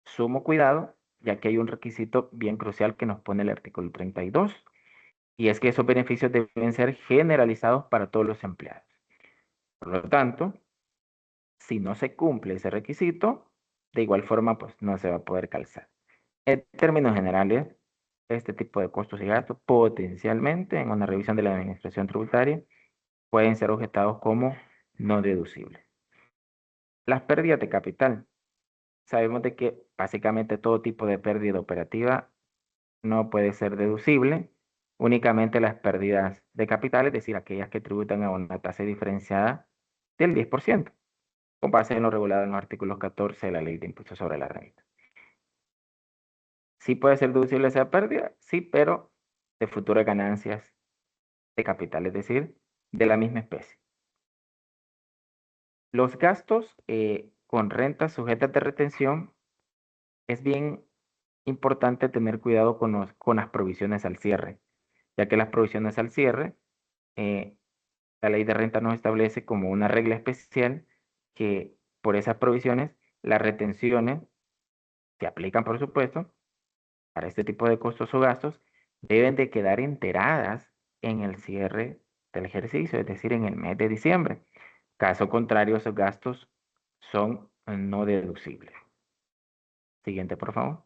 sumo cuidado, ya que hay un requisito bien crucial que nos pone el artículo 32, y es que esos beneficios deben ser generalizados para todos los empleados. Por lo tanto, si no se cumple ese requisito, de igual forma, pues no se va a poder calzar. En términos generales, este tipo de costos y gastos potencialmente en una revisión de la administración tributaria pueden ser objetados como no deducibles. Las pérdidas de capital. Sabemos de que básicamente todo tipo de pérdida operativa no puede ser deducible, únicamente las pérdidas de capital, es decir, aquellas que tributan a una tasa diferenciada del 10%, con base en lo regulado en los artículos 14 de la Ley de Impuestos sobre la Renta. Sí puede ser deducible esa pérdida, sí, pero de futuras ganancias de capital, es decir, de la misma especie. Los gastos con rentas sujetas de retención es bien importante tener cuidado con las provisiones al cierre, ya que las provisiones al cierre, eh, la ley de renta nos establece como una regla especial que por esas provisiones, las retenciones que aplican, por supuesto, para este tipo de costos o gastos, deben de quedar enteradas en el cierre del ejercicio, es decir, en el mes de diciembre. Caso contrario, esos gastos son no deducibles. Siguiente, por favor.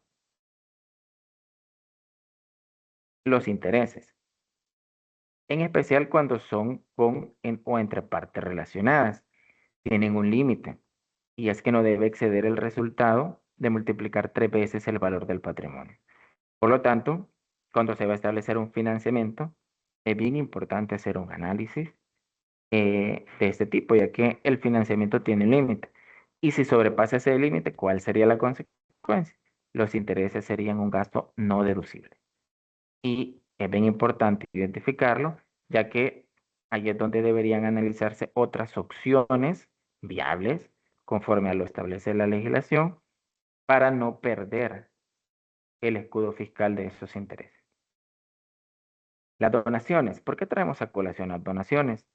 Los intereses, en especial cuando son o entre partes relacionadas, tienen un límite, y es que no debe exceder el resultado de multiplicar 3 veces el valor del patrimonio. Por lo tanto, cuando se va a establecer un financiamiento, es bien importante hacer un análisis de este tipo, ya que el financiamiento tiene un límite. Y si sobrepasa ese límite, ¿cuál sería la consecuencia? Los intereses serían un gasto no deducible. Y es bien importante identificarlo, ya que ahí es donde deberían analizarse otras opciones viables, conforme a lo establece la legislación, para no perder el escudo fiscal de esos intereses. Las donaciones. ¿Por qué traemos a colación las donaciones?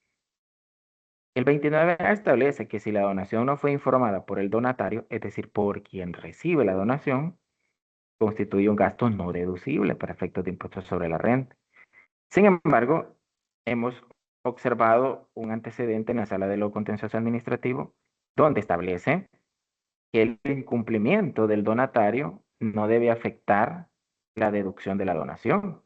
El 29A establece que si la donación no fue informada por el donatario, es decir, por quien recibe la donación, constituye un gasto no deducible para efectos de impuestos sobre la renta. Sin embargo, hemos observado un antecedente en la Sala de lo Contencioso Administrativo donde establece que el incumplimiento del donatario no debe afectar la deducción de la donación,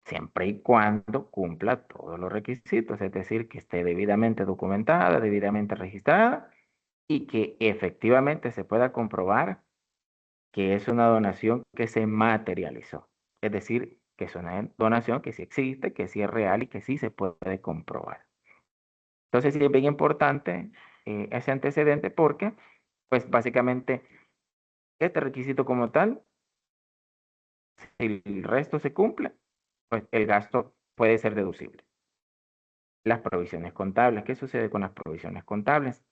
siempre y cuando cumpla todos los requisitos, es decir, que esté debidamente documentada, debidamente registrada y que efectivamente se pueda comprobar que es una donación que se materializó. Es decir, que es una donación que sí existe, que sí es real y que sí se puede comprobar. Entonces, sí es bien importante ese antecedente porque, pues básicamente, este requisito como tal, si el resto se cumple, pues el gasto puede ser deducible. Las provisiones contables. ¿Qué sucede con las provisiones contables?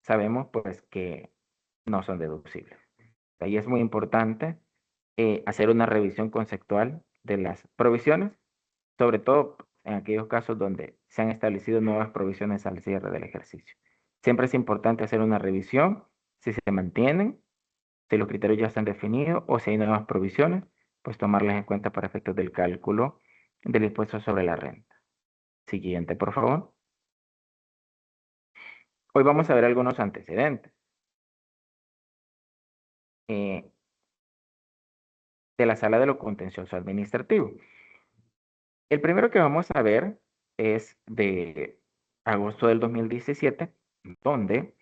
Sabemos pues que no son deducibles. Ahí es muy importante hacer una revisión conceptual de las provisiones, sobre todo en aquellos casos donde se han establecido nuevas provisiones al cierre del ejercicio. Siempre es importante hacer una revisión si se mantienen, si los criterios ya están definidos o si hay nuevas provisiones, pues tomarlas en cuenta para efectos del cálculo del impuesto sobre la renta. Siguiente, por favor. Hoy vamos a ver algunos antecedentes eh, de la Sala de lo Contencioso Administrativo. El primero que vamos a ver es de agosto del 2017, donde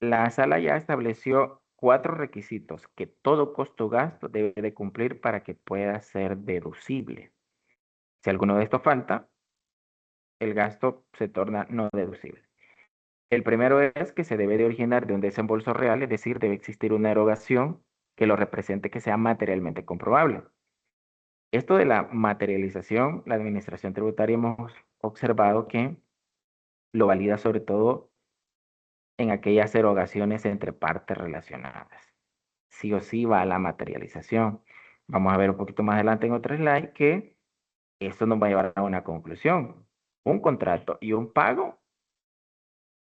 la sala ya estableció 4 requisitos que todo costo o gasto debe de cumplir para que pueda ser deducible. Si alguno de estos falta, el gasto se torna no deducible. El primero es que se debe de originar de un desembolso real, es decir, debe existir una erogación que lo represente que sea materialmente comprobable. Esto de la materialización, la administración tributaria hemos observado que lo valida sobre todo en aquellas erogaciones entre partes relacionadas. Sí o sí va a la materialización. Vamos a ver un poquito más adelante en otro slide que esto nos va a llevar a una conclusión. Un contrato y un pago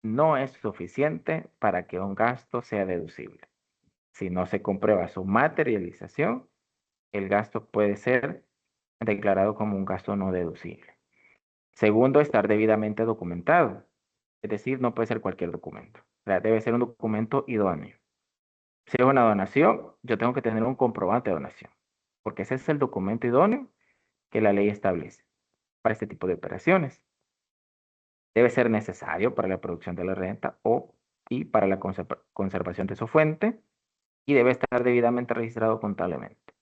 no es suficiente para que un gasto sea deducible. Si no se comprueba su materialización, el gasto puede ser declarado como un gasto no deducible. Segundo, estar debidamente documentado. Es decir, no puede ser cualquier documento. O sea, debe ser un documento idóneo. Si es una donación, yo tengo que tener un comprobante de donación, porque ese es el documento idóneo que la ley establece para este tipo de operaciones. Debe ser necesario para la producción de la renta y para la conservación de su fuente y debe estar debidamente registrado contablemente.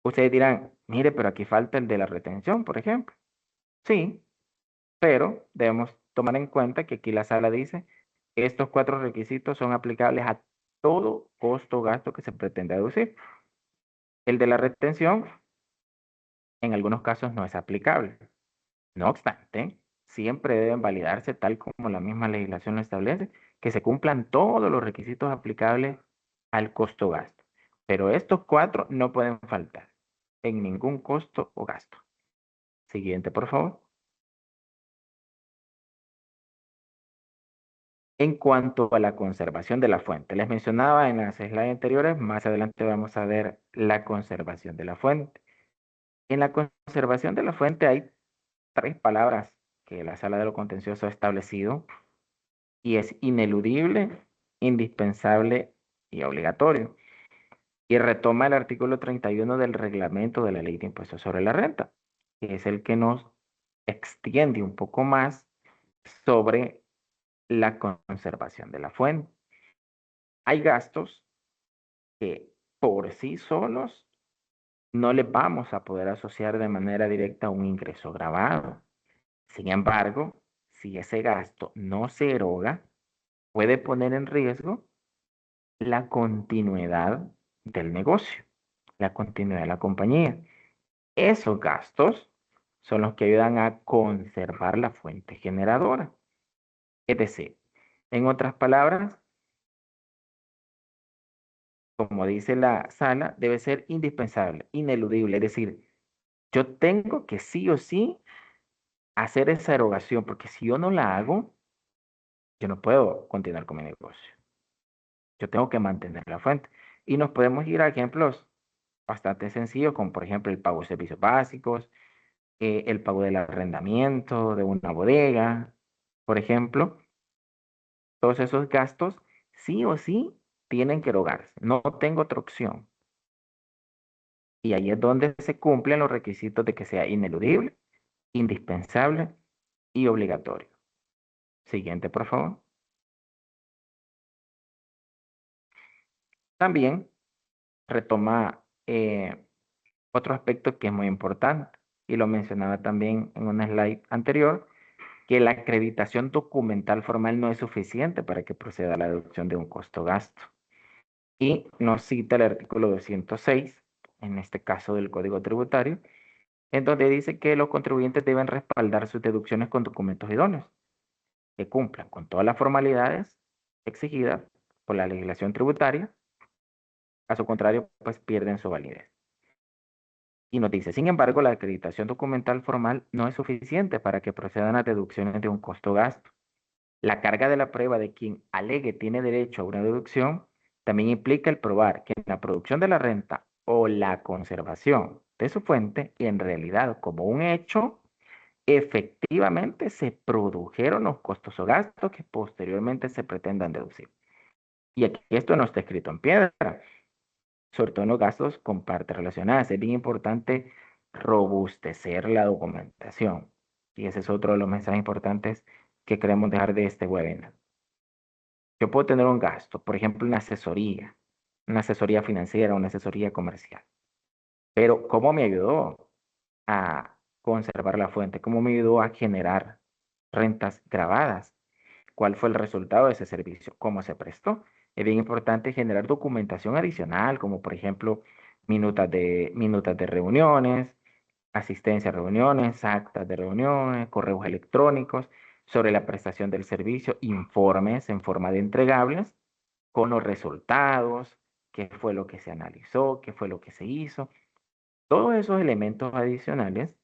Ustedes dirán, mire, pero aquí falta el de la retención, por ejemplo. Sí, pero debemos tomar en cuenta que aquí la sala dice que estos 4 requisitos son aplicables a todo costo o gasto que se pretende deducir. El de la retención, en algunos casos, no es aplicable. No obstante, siempre deben validarse, tal como la misma legislación lo establece, que se cumplan todos los requisitos aplicables al costo o gasto. Pero estos 4 no pueden faltar en ningún costo o gasto. Siguiente, por favor. En cuanto a la conservación de la fuente, les mencionaba en las slides anteriores, más adelante vamos a ver la conservación de la fuente. En la conservación de la fuente hay 3 palabras que la Sala de lo Contencioso ha establecido y es ineludible, indispensable y obligatorio. Y retoma el artículo 31 del reglamento de la Ley de Impuestos sobre la Renta, que es el que nos extiende un poco más sobre la conservación de la fuente. Hay gastos que por sí solos no les vamos a poder asociar de manera directa a un ingreso grabado. Sin embargo, si ese gasto no se eroga, puede poner en riesgo la continuidad del negocio, la continuidad de la compañía. Esos gastos son los que ayudan a conservar la fuente generadora. Es decir, en otras palabras, como dice la sala, debe ser indispensable, ineludible. Es decir, yo tengo que sí o sí hacer esa erogación, porque si yo no la hago, yo no puedo continuar con mi negocio. Yo tengo que mantener la fuente. Y nos podemos ir a ejemplos bastante sencillos, como por ejemplo el pago de servicios básicos, el pago del arrendamiento de una bodega, por ejemplo. Todos esos gastos sí o sí tienen que erogarse. No tengo otra opción. Y ahí es donde se cumplen los requisitos de que sea ineludible, indispensable y obligatorio. Siguiente, por favor. También retoma otro aspecto que es muy importante, y lo mencionaba también en una slide anterior, que la acreditación documental formal no es suficiente para que proceda a la deducción de un costo-gasto. Y nos cita el artículo 206, en este caso del Código Tributario, en donde dice que los contribuyentes deben respaldar sus deducciones con documentos idóneos, que cumplan con todas las formalidades exigidas por la legislación tributaria. Caso contrario, pues pierden su validez. Y nos dice, sin embargo, la acreditación documental formal no es suficiente para que procedan las deducciones de un costo-gasto. La carga de la prueba de quien alegue tiene derecho a una deducción también implica el probar que en la producción de la renta o la conservación de su fuente, en realidad como un hecho, efectivamente se produjeron los costos o gastos que posteriormente se pretendan deducir. Y aquí esto no está escrito en piedra, sobre todo en los gastos con partes relacionadas. Es bien importante robustecer la documentación. Y ese es otro de los mensajes importantes que queremos dejar de este webinar. Yo puedo tener un gasto, por ejemplo, una asesoría financiera, una asesoría comercial. Pero ¿cómo me ayudó a conservar la fuente? ¿Cómo me ayudó a generar rentas grabadas? ¿Cuál fue el resultado de ese servicio? ¿Cómo se prestó? Es bien importante generar documentación adicional, como por ejemplo minutas de reuniones, asistencia a reuniones, actas de reuniones, correos electrónicos sobre la prestación del servicio, informes en forma de entregables con los resultados, qué fue lo que se analizó, qué fue lo que se hizo. Todos esos elementos adicionales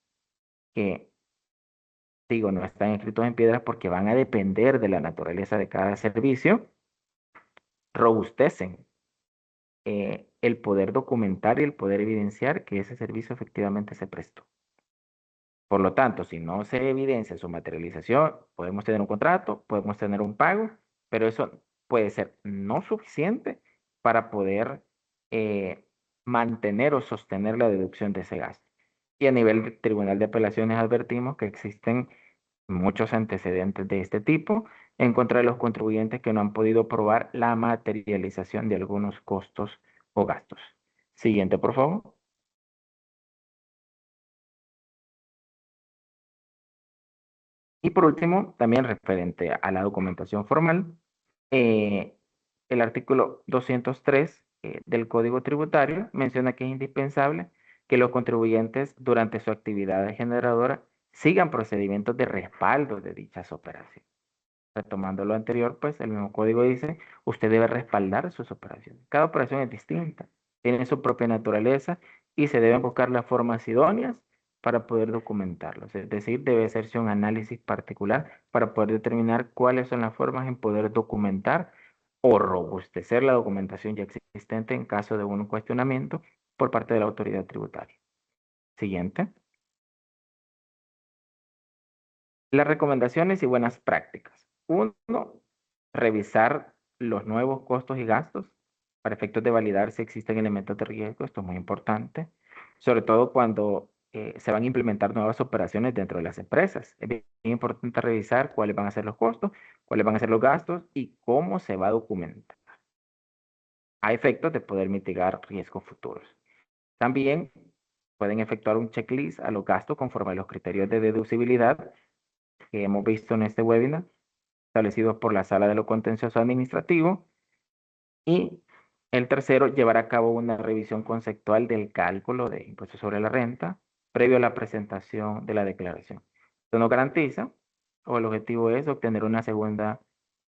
que, digo, no están escritos en piedra porque van a depender de la naturaleza de cada servicio, robustecen el poder documentar y el poder evidenciar que ese servicio efectivamente se prestó. Por lo tanto, si no se evidencia su materialización, podemos tener un contrato, podemos tener un pago, pero eso puede ser no suficiente para poder eh, mantener o sostener la deducción de ese gasto. Y a nivel de Tribunal de Apelaciones advertimos que existen muchos antecedentes de este tipo en contra de los contribuyentes que no han podido probar la materialización de algunos costos o gastos. Siguiente, por favor. Y por último, también referente a la documentación formal, eh, el artículo 203 del Código Tributario menciona que es indispensable que los contribuyentes durante su actividad generadora sigan procedimientos de respaldo de dichas operaciones. Retomando lo anterior, pues el mismo código dice, usted debe respaldar sus operaciones. Cada operación es distinta, tiene su propia naturaleza y se deben buscar las formas idóneas para poder documentarlos. Es decir, debe hacerse un análisis particular para poder determinar cuáles son las formas en poder documentar o robustecer la documentación ya existente en caso de un cuestionamiento por parte de la autoridad tributaria. Siguiente. Las recomendaciones y buenas prácticas. Uno, revisar los nuevos costos y gastos para efectos de validar si existen elementos de riesgo. Esto es muy importante, sobre todo cuando se van a implementar nuevas operaciones dentro de las empresas. Es bien importante revisar cuáles van a ser los costos, cuáles van a ser los gastos y cómo se va a documentar a efectos de poder mitigar riesgos futuros. También pueden efectuar un checklist a los gastos conforme a los criterios de deducibilidad que hemos visto en este webinar, establecidos por la Sala de lo Contencioso Administrativo. Y el tercero, llevar a cabo una revisión conceptual del cálculo de impuestos sobre la renta previo a la presentación de la declaración. Esto no garantiza, o el objetivo es obtener una segunda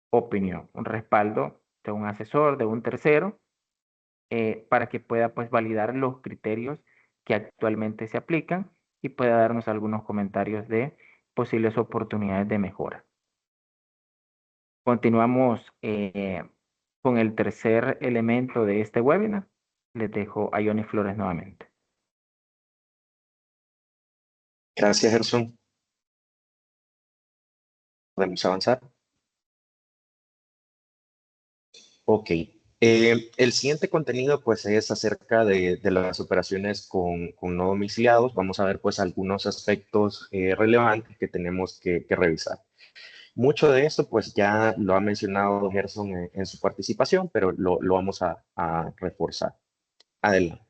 opinión, un respaldo de un asesor, de un tercero, para que pueda pues validar los criterios que actualmente se aplican y pueda darnos algunos comentarios de posibles oportunidades de mejora. Continuamos con el tercer elemento de este webinar. Les dejo a Johnny Flores nuevamente. Gracias, Gerson. Podemos avanzar. Ok. El siguiente contenido pues es acerca de las operaciones con no domiciliados. Vamos a ver pues algunos aspectos relevantes que tenemos que revisar. Mucho de esto pues ya lo ha mencionado Gerson en su participación, pero lo vamos a reforzar. Adelante.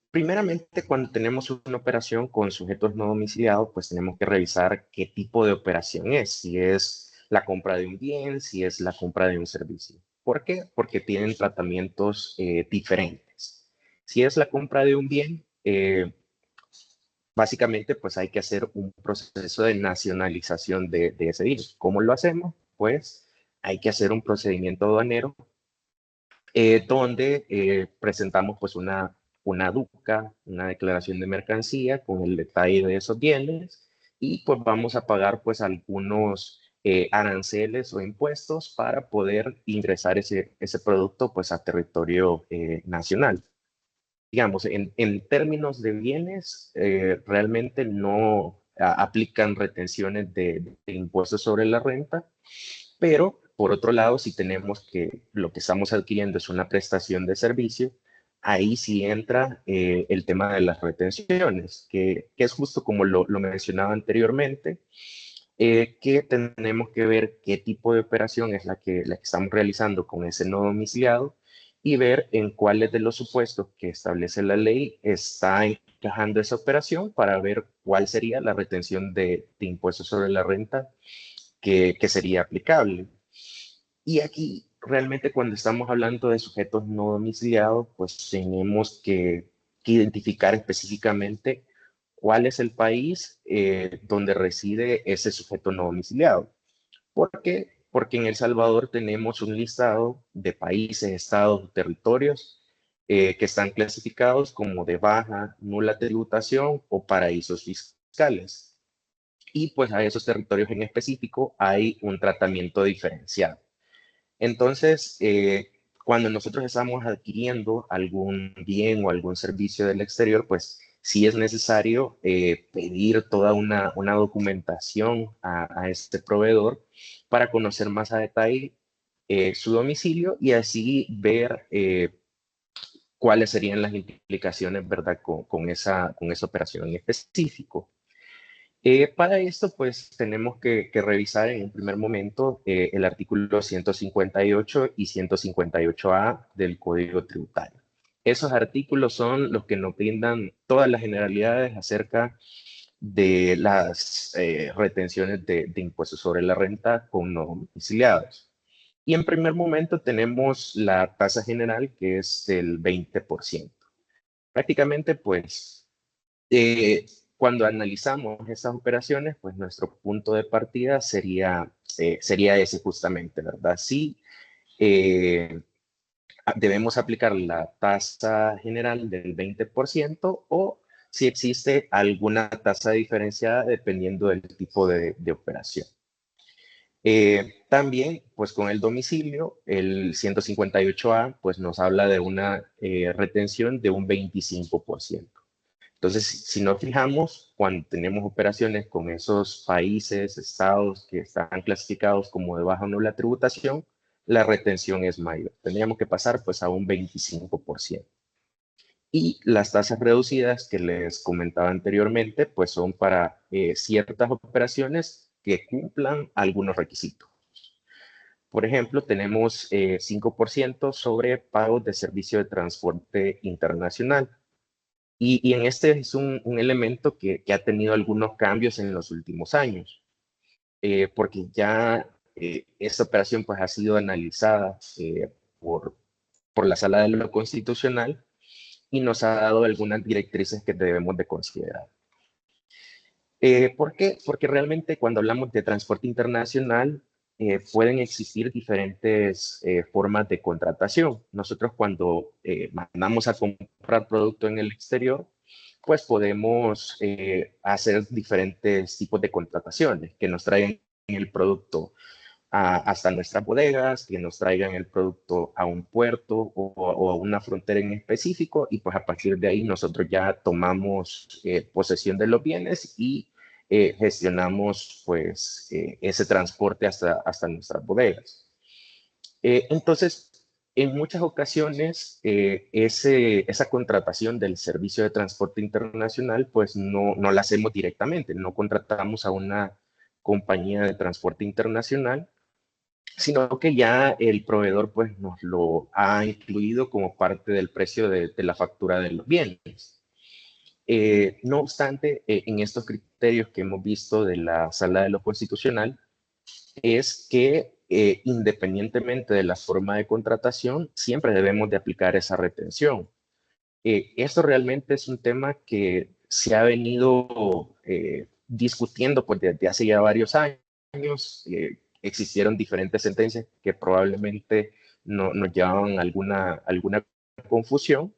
Primeramente, cuando tenemos una operación con sujetos no domiciliados, pues tenemos que revisar qué tipo de operación es, si es la compra de un bien, si es la compra de un servicio. ¿Por qué? Porque tienen tratamientos diferentes. Si es la compra de un bien, básicamente pues hay que hacer un proceso de nacionalización de ese bien. ¿Cómo lo hacemos? Pues hay que hacer un procedimiento aduanero donde presentamos pues una DUCA, una declaración de mercancía con el detalle de esos bienes y pues vamos a pagar pues algunos aranceles o impuestos para poder ingresar ese producto pues a territorio nacional. Digamos, en términos de bienes, realmente no aplican retenciones de impuestos sobre la renta, pero, por otro lado, si tenemos que lo que estamos adquiriendo es una prestación de servicio, ahí sí entra el tema de las retenciones, que es justo como lo mencionaba anteriormente, que tenemos que ver qué tipo de operación es la que estamos realizando con ese no domiciliado y ver en cuáles de los supuestos que establece la ley está encajando esa operación para ver cuál sería la retención de impuestos sobre la renta que sería aplicable. Y aquí realmente cuando estamos hablando de sujetos no domiciliados, pues tenemos que identificar específicamente cuál es el país donde reside ese sujeto no domiciliado. ¿Por qué? Porque en El Salvador tenemos un listado de países, estados, territorios que están clasificados como de baja, nula tributación o paraísos fiscales. Y pues a esos territorios en específico hay un tratamiento diferenciado. Entonces, cuando nosotros estamos adquiriendo algún bien o algún servicio del exterior, pues sí es necesario pedir toda una documentación a este proveedor para conocer más a detalle su domicilio y así ver cuáles serían las implicaciones, ¿verdad?, con esa operación en específico. Para esto, pues tenemos que revisar en un primer momento el artículo 158 y 158A del Código Tributario. Esos artículos son los que nos brindan todas las generalidades acerca de las retenciones de impuestos sobre la renta con no domiciliados. Y en primer momento tenemos la tasa general que es del 20%. Prácticamente, pues, eh, cuando analizamos esas operaciones, pues nuestro punto de partida sería ese justamente, ¿verdad? Sí, eh, debemos aplicar la tasa general del 20% o si existe alguna tasa diferenciada dependiendo del tipo de operación. También, pues con el domicilio, el 158A, pues nos habla de una retención de un 25%. Entonces, si nos fijamos, cuando tenemos operaciones con esos países, estados que están clasificados como de baja o nula tributación, la retención es mayor. Tendríamos que pasar pues a un 25%. Y las tasas reducidas que les comentaba anteriormente, pues son para ciertas operaciones que cumplan algunos requisitos. Por ejemplo, tenemos 5% sobre pagos de servicio de transporte internacional. Y en este es un elemento que ha tenido algunos cambios en los últimos años, porque ya esta operación pues, ha sido analizada por la Sala de lo Constitucional y nos ha dado algunas directrices que debemos de considerar. ¿Por qué? Porque realmente cuando hablamos de transporte internacional pueden existir diferentes formas de contratación. Nosotros cuando mandamos a comprar producto en el exterior, pues podemos hacer diferentes tipos de contrataciones que nos traigan el producto hasta nuestras bodegas, que nos traigan el producto a un puerto o a una frontera en específico, y pues a partir de ahí nosotros ya tomamos posesión de los bienes y gestionamos pues ese transporte hasta nuestras bodegas. Entonces, en muchas ocasiones, esa contratación del servicio de transporte internacional, pues no la hacemos directamente, no contratamos a una compañía de transporte internacional, sino que ya el proveedor pues nos lo ha incluido como parte del precio de la factura de los bienes. No obstante, en estos criterios que hemos visto de la Sala de lo Constitucional, es que independientemente de la forma de contratación, siempre debemos de aplicar esa retención. Esto realmente es un tema que se ha venido discutiendo pues, desde hace ya varios años. Existieron diferentes sentencias que probablemente nos llevaban alguna confusión,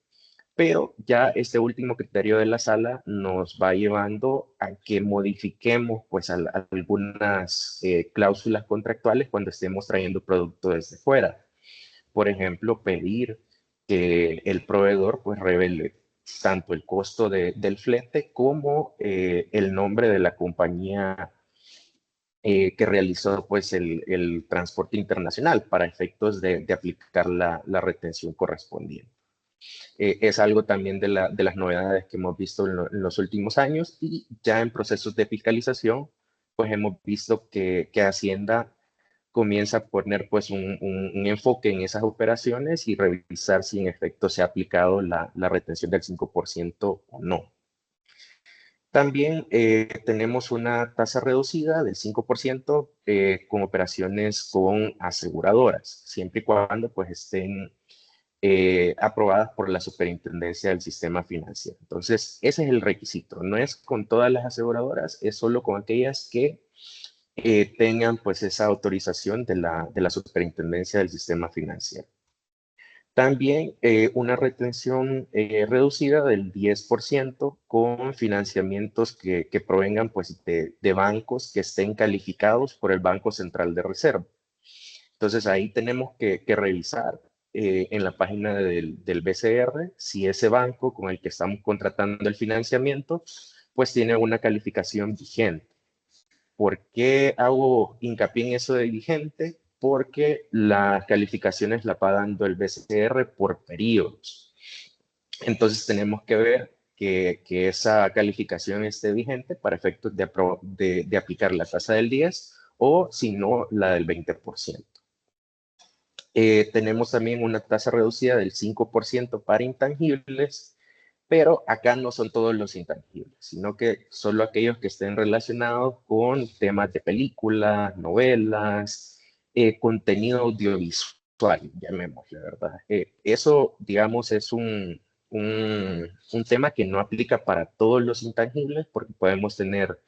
pero ya este último criterio de la sala nos va llevando a que modifiquemos pues algunas cláusulas contractuales cuando estemos trayendo producto desde fuera. Por ejemplo, pedir que el proveedor pues revele tanto el costo del flete como el nombre de la compañía que realizó pues el transporte internacional para efectos de aplicar la retención correspondiente. Es algo también de las novedades que hemos visto en los últimos años, y ya en procesos de fiscalización, pues hemos visto que Hacienda comienza a poner pues un enfoque en esas operaciones y revisar si en efecto se ha aplicado la retención del 5% o no. También tenemos una tasa reducida del 5% con operaciones con aseguradoras, siempre y cuando pues estén aprobadas por la Superintendencia del Sistema Financiero. Entonces, ese es el requisito. No es con todas las aseguradoras, es solo con aquellas que tengan pues esa autorización de la Superintendencia del Sistema Financiero. También una retención reducida del 10% con financiamientos que provengan pues de bancos que estén calificados por el Banco Central de Reserva. Entonces ahí tenemos que revisar en la página del BCR si ese banco con el que estamos contratando el financiamiento pues tiene una calificación vigente. ¿Por qué hago hincapié en eso de vigente? Porque las calificaciones la va dando el BCR por periodos. Entonces tenemos que ver que esa calificación esté vigente para efectos de aplicar la tasa del 10 o si no la del 20%. Tenemos también una tasa reducida del 5% para intangibles, pero acá no son todos los intangibles, sino que solo aquellos que estén relacionados con temas de películas, novelas, contenido audiovisual, llamémosle, ¿verdad? Eso, digamos, es un tema que no aplica para todos los intangibles, porque podemos tener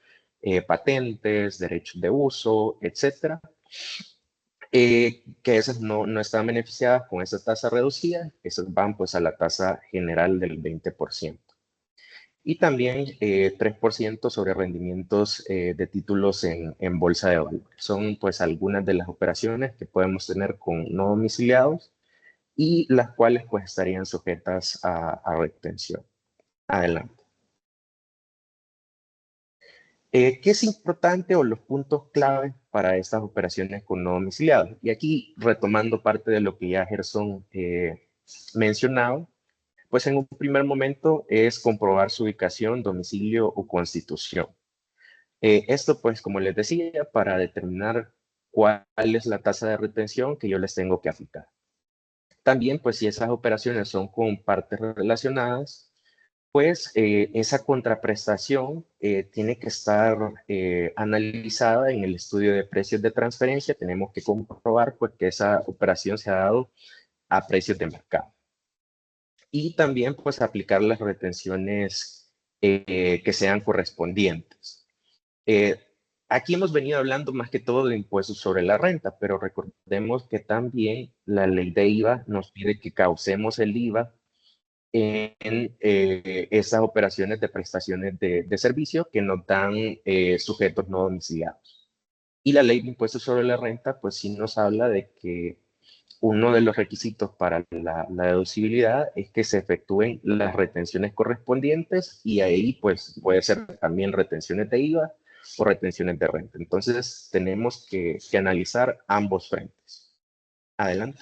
patentes, derechos de uso, etcétera, que esas no están beneficiadas con esa tasa reducida, esas van pues a la tasa general del 20%. Y también 3% sobre rendimientos de títulos en bolsa de valores. Son pues algunas de las operaciones que podemos tener con no domiciliados y las cuales pues estarían sujetas a retención. Adelante. ¿Qué es importante o los puntos clave para estas operaciones con no domiciliados? Y aquí, retomando parte de lo que ya Gerson mencionaba, pues en un primer momento es comprobar su ubicación, domicilio o constitución. Esto, pues, como les decía, para determinar cuál es la tasa de retención que yo les tengo que aplicar. También, pues, si esas operaciones son con partes relacionadas, pues esa contraprestación tiene que estar analizada en el estudio de precios de transferencia. Tenemos que comprobar pues, que esa operación se ha dado a precios de mercado. Y también pues aplicar las retenciones que sean correspondientes. Aquí hemos venido hablando más que todo de impuestos sobre la renta, pero recordemos que también la ley de IVA nos pide que causemos el IVA en esas operaciones de prestaciones de servicio que nos dan sujetos no domiciliados. Y la ley de impuestos sobre la renta, pues sí nos habla de que uno de los requisitos para la deducibilidad es que se efectúen las retenciones correspondientes y ahí pues puede ser también retenciones de IVA o retenciones de renta. Entonces tenemos que analizar ambos frentes. Adelante.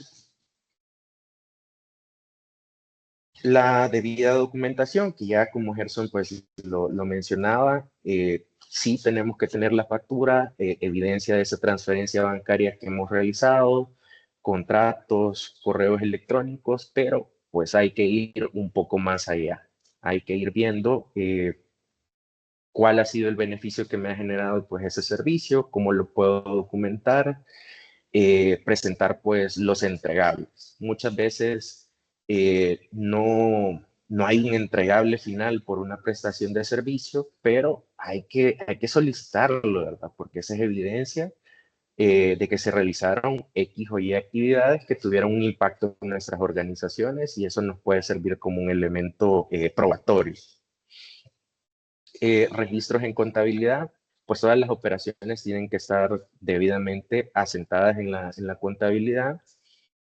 La debida documentación, que ya como Gerson pues lo mencionaba, sí tenemos que tener la factura, evidencia de esa transferencia bancaria que hemos realizado, contratos, correos electrónicos, pero pues hay que ir un poco más allá. Hay que ir viendo cuál ha sido el beneficio que me ha generado pues ese servicio, cómo lo puedo documentar, presentar pues los entregables. Muchas veces no hay un entregable final por una prestación de servicio, pero hay que solicitarlo, ¿verdad? Porque esa es evidencia de que se realizaron X o Y actividades que tuvieron un impacto en nuestras organizaciones y eso nos puede servir como un elemento probatorio. Registros en contabilidad, pues todas las operaciones tienen que estar debidamente asentadas en la contabilidad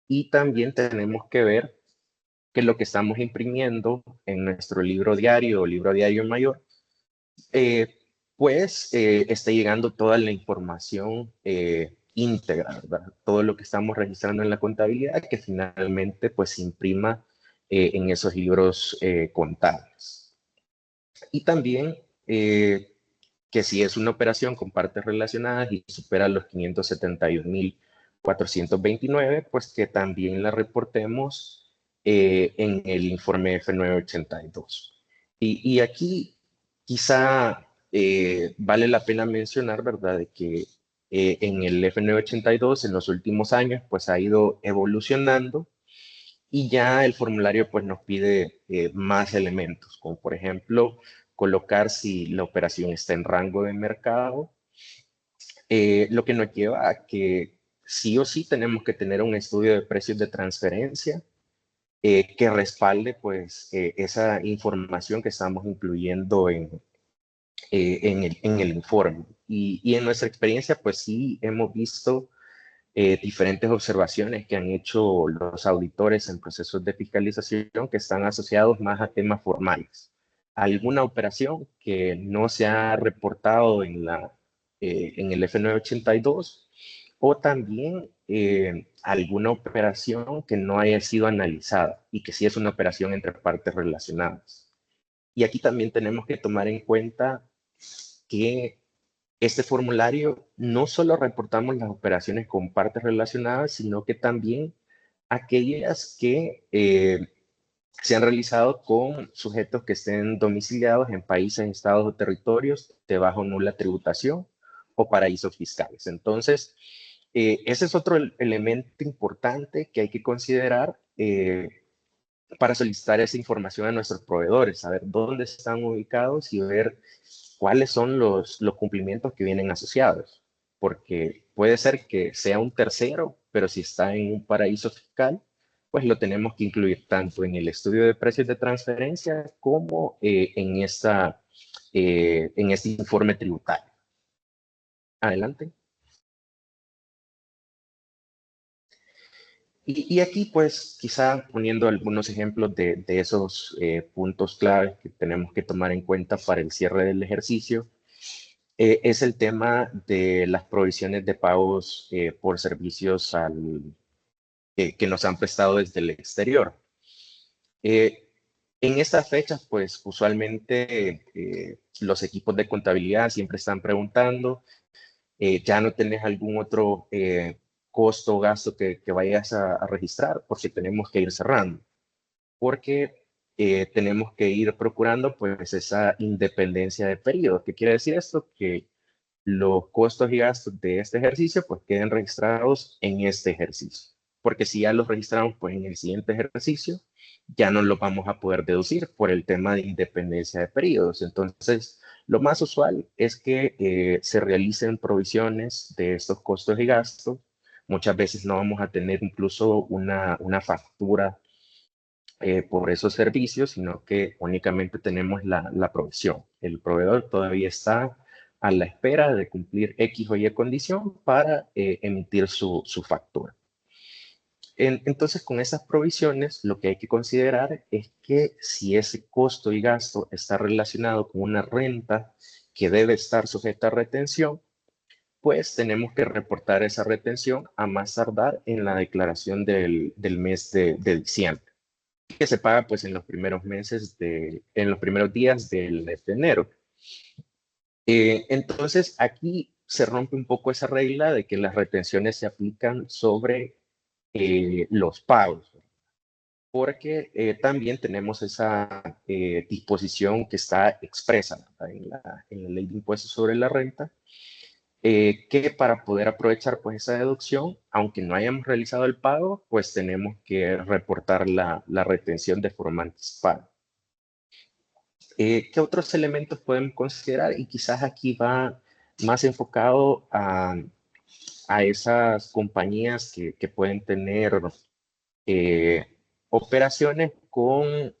y también tenemos que ver que lo que estamos imprimiendo en nuestro libro diario o libro diario mayor, eh, pues está llegando toda la información íntegra, ¿verdad? Todo lo que estamos registrando en la contabilidad que finalmente pues se imprima en esos libros contables. Y también que si es una operación con partes relacionadas y supera los 571.429, pues que también la reportemos en el informe F982. Y aquí quizá vale la pena mencionar, ¿verdad?, de que en el F982 en los últimos años pues ha ido evolucionando y ya el formulario pues nos pide más elementos, como por ejemplo colocar si la operación está en rango de mercado, lo que nos lleva a que sí o sí tenemos que tener un estudio de precios de transferencia que respalde pues esa información que estamos incluyendo en el informe. Y en nuestra experiencia pues sí hemos visto diferentes observaciones que han hecho los auditores en procesos de fiscalización que están asociados más a temas formales. Alguna operación que no se ha reportado en el F982 o también alguna operación que no haya sido analizada y que sí es una operación entre partes relacionadas. Y aquí también tenemos que tomar en cuenta que este formulario no solo reportamos las operaciones con partes relacionadas, sino que también aquellas que se han realizado con sujetos que estén domiciliados en países, estados o territorios de bajo o nula tributación o paraísos fiscales. Entonces, ese es otro elemento importante que hay que considerar para solicitar esa información a nuestros proveedores, saber dónde están ubicados y ver cuáles son los cumplimientos que vienen asociados. Porque puede ser que sea un tercero, pero si está en un paraíso fiscal, pues lo tenemos que incluir tanto en el estudio de precios de transferencia como en este informe tributario. Adelante. Y aquí, pues, quizá poniendo algunos ejemplos de esos puntos clave que tenemos que tomar en cuenta para el cierre del ejercicio, es el tema de las provisiones de pagos por servicios que nos han prestado desde el exterior. Eh, en estas fechas, pues, usualmente los equipos de contabilidad siempre están preguntando, ya no tenés algún otro costo o gasto que vayas a registrar, porque tenemos que ir cerrando, porque tenemos que ir procurando pues esa independencia de periodo. ¿Qué quiere decir esto? Que los costos y gastos de este ejercicio pues queden registrados en este ejercicio, porque si ya los registramos pues en el siguiente ejercicio, ya no los vamos a poder deducir por el tema de independencia de periodos. Entonces, lo más usual es que se realicen provisiones de estos costos y gastos. Muchas veces no vamos a tener incluso una factura por esos servicios, sino que únicamente tenemos la provisión. El proveedor todavía está a la espera de cumplir X o Y condición para emitir su factura. Entonces, con esas provisiones, lo que hay que considerar es que si ese costo y gasto está relacionado con una renta que debe estar sujeta a retención, pues tenemos que reportar esa retención a más tardar en la declaración del mes de diciembre, que se paga pues en los primeros meses en los primeros días del mes de enero. Entonces, aquí se rompe un poco esa regla de que las retenciones se aplican sobre los pagos, porque también tenemos esa disposición que está expresa, ¿verdad?, en la ley de impuestos sobre la renta, que para poder aprovechar pues esa deducción, aunque no hayamos realizado el pago, pues tenemos que reportar la retención de forma anticipada. ¿Qué otros elementos podemos considerar? Y quizás aquí va más enfocado a esas compañías que pueden tener eh, operaciones con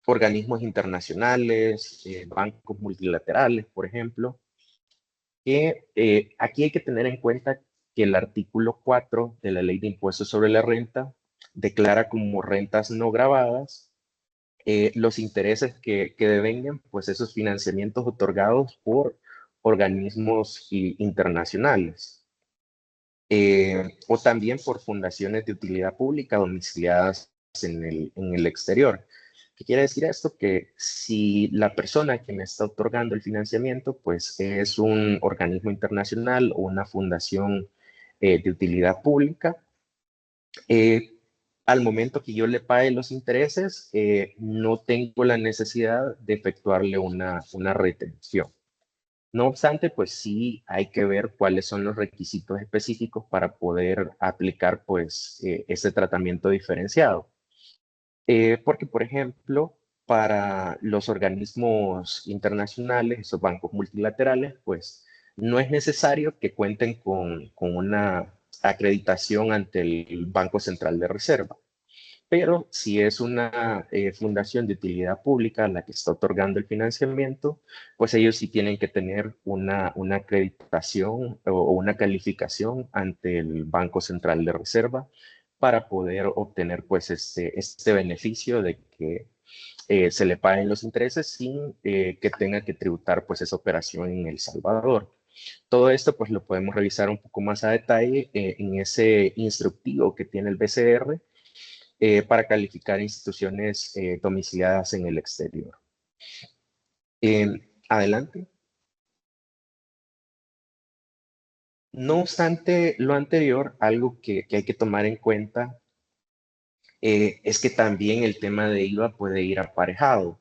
organismos internacionales, bancos multilaterales, por ejemplo, que aquí hay que tener en cuenta que el artículo 4 de la Ley de Impuestos sobre la Renta declara como rentas no gravadas los intereses que devengan, pues esos financiamientos otorgados por organismos internacionales, o también por fundaciones de utilidad pública domiciliadas en el exterior. ¿Qué quiere decir esto? Que si la persona que me está otorgando el financiamiento, pues es un organismo internacional o una fundación de utilidad pública, eh, al momento que yo le pague los intereses, no tengo la necesidad de efectuarle una retención. No obstante, pues sí hay que ver cuáles son los requisitos específicos para poder aplicar pues ese tratamiento diferenciado. Porque, por ejemplo, para los organismos internacionales, esos bancos multilaterales, pues no es necesario que cuenten con una acreditación ante el Banco Central de Reserva. Pero si es una fundación de utilidad pública la que está otorgando el financiamiento, pues ellos sí tienen que tener una acreditación o una calificación ante el Banco Central de Reserva para poder obtener pues este beneficio de que se le paguen los intereses sin que tenga que tributar pues esa operación en El Salvador. Todo esto pues lo podemos revisar un poco más a detalle en ese instructivo que tiene el BCR para calificar instituciones domiciliadas en el exterior. Adelante. No obstante lo anterior, algo que hay que tomar en cuenta es que también el tema de IVA puede ir aparejado.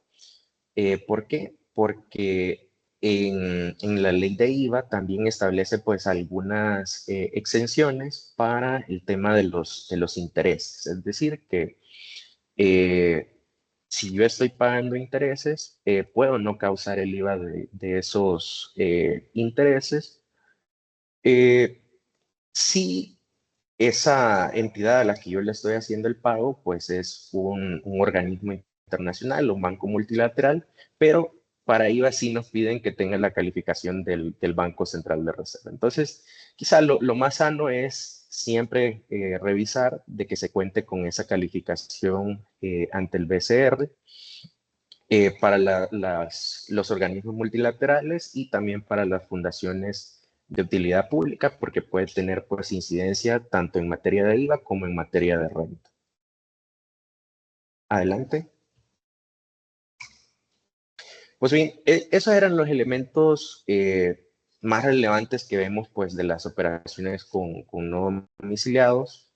¿Por qué? Porque en la ley de IVA también establece pues algunas exenciones para el tema de los intereses. Es decir, que eh, si yo estoy pagando intereses, puedo no causar el IVA de esos intereses. Eh, si esa entidad a la que yo le estoy haciendo el pago, pues es un organismo internacional, un banco multilateral, pero para IVA sí nos piden que tenga la calificación del Banco Central de Reserva. Entonces, quizá lo más sano es siempre revisar de que se cuente con esa calificación ante el BCR para los organismos multilaterales y también para las fundaciones de utilidad pública, porque puede tener pues incidencia tanto en materia de IVA como en materia de renta. Adelante. Pues bien, esos eran los elementos más relevantes que vemos pues de las operaciones con no domiciliados.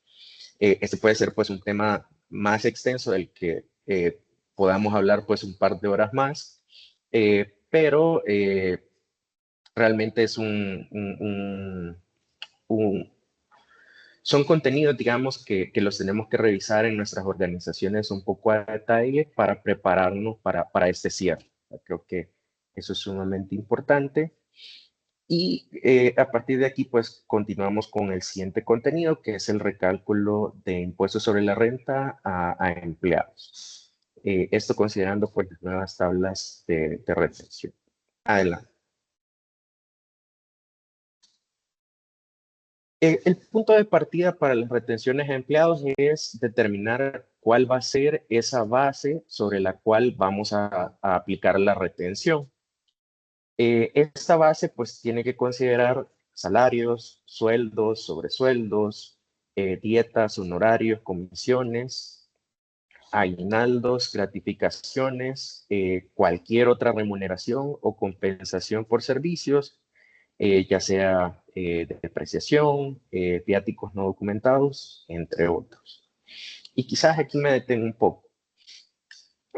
Este puede ser pues un tema más extenso del que podamos hablar pues un par de horas más, pero realmente es un- son contenidos, digamos, que los tenemos que revisar en nuestras organizaciones un poco a detalle para prepararnos para este cierre. Creo que eso es sumamente importante. Y a partir de aquí, pues continuamos con el siguiente contenido, que es el recálculo de impuestos sobre la renta a empleados. Esto considerando pues las nuevas tablas de retención. Adelante. El punto de partida para las retenciones de empleados es determinar cuál va a ser esa base sobre la cual vamos a aplicar la retención. Esta base pues tiene que considerar salarios, sueldos, sobresueldos, dietas, honorarios, comisiones, aguinaldos, gratificaciones, cualquier otra remuneración o compensación por servicios, ya sea de depreciación, viáticos no documentados, entre otros. Y quizás aquí me detengo un poco.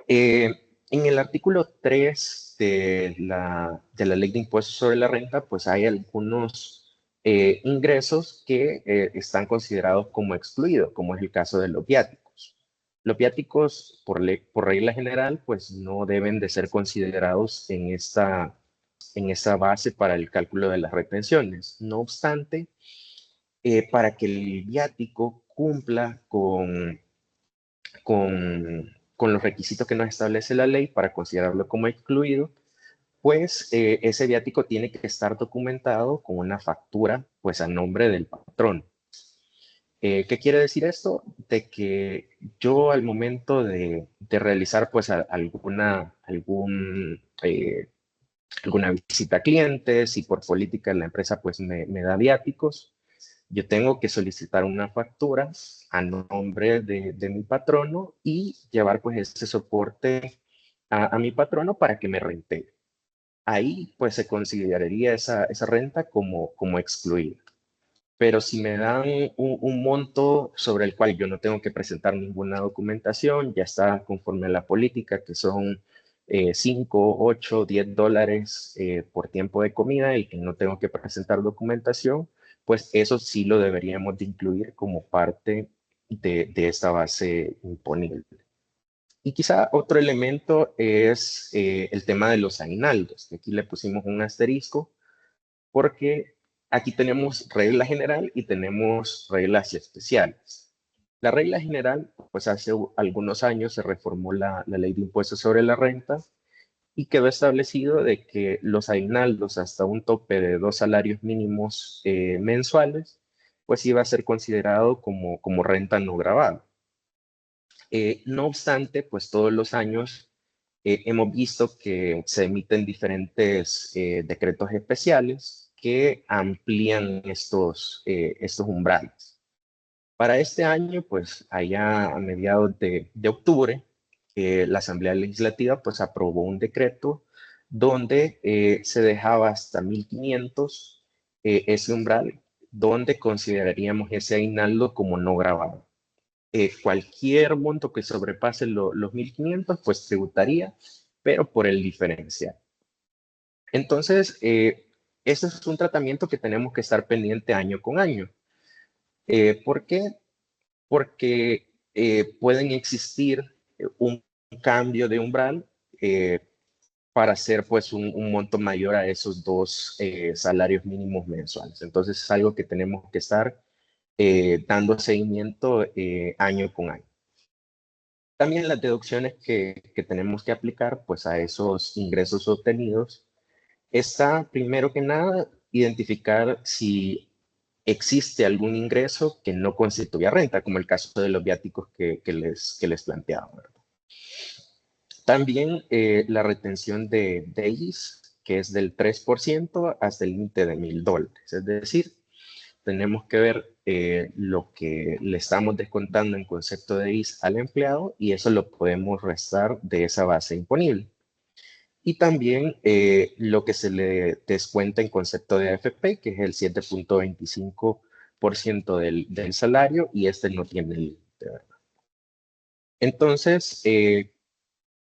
Eh, en el artículo 3 de la Ley de Impuestos sobre la Renta, pues hay algunos ingresos que están considerados como excluidos, como es el caso de los viáticos. Los viáticos, por regla general, pues no deben de ser considerados en esta base para el cálculo de las retenciones. No obstante, para que el viático cumpla con los requisitos que nos establece la ley para considerarlo como excluido, pues ese viático tiene que estar documentado con una factura pues a nombre del patrón. ¿Qué quiere decir esto? De que yo al momento de realizar pues alguna visita a clientes y por política la empresa pues me da viáticos, yo tengo que solicitar una factura a nombre de mi patrono y llevar pues ese soporte a mi patrono para que me rente. Ahí pues se consideraría esa renta como excluida. Pero si me dan un monto sobre el cual yo no tengo que presentar ninguna documentación, ya está conforme a la política, que son 5, 8, $10 por tiempo de comida y que no tengo que presentar documentación, pues eso sí lo deberíamos de incluir como parte de esta base imponible. Y quizá otro elemento es el tema de los aguinaldos, que aquí le pusimos un asterisco porque aquí tenemos regla general y tenemos reglas especiales. La regla general, pues hace algunos años se reformó la ley de impuestos sobre la renta y quedó establecido de que los aguinaldos hasta un tope de 2 salarios mínimos mensuales, pues iba a ser considerado como renta no gravada. No obstante, pues todos los años hemos visto que se emiten diferentes decretos especiales que amplían estos umbrales. Para este año, pues allá a mediados de octubre, la Asamblea Legislativa pues aprobó un decreto donde se dejaba hasta 1.500 ese umbral, donde consideraríamos ese aguinaldo como no grabado. Cualquier monto que sobrepase los 1.500, pues tributaría, pero por el diferencial. Entonces, ese es un tratamiento que tenemos que estar pendiente año con año. ¿Por qué? Porque pueden existir un cambio de umbral para hacer pues un monto mayor a esos 2 salarios mínimos mensuales. Entonces, es algo que tenemos que estar dando seguimiento año con año. También las deducciones que tenemos que aplicar pues a esos ingresos obtenidos está primero que nada identificar si existe algún ingreso que no constituya renta, como el caso de los viáticos que les planteaba, ¿verdad? También la retención de IS, que es del 3% hasta el límite de $1.000. Es decir, tenemos que ver lo que le estamos descontando en concepto de IS al empleado y eso lo podemos restar de esa base imponible. Y también lo que se le descuenta en concepto de AFP, que es el 7.25% del salario y este no tiene límite, ¿verdad? Entonces,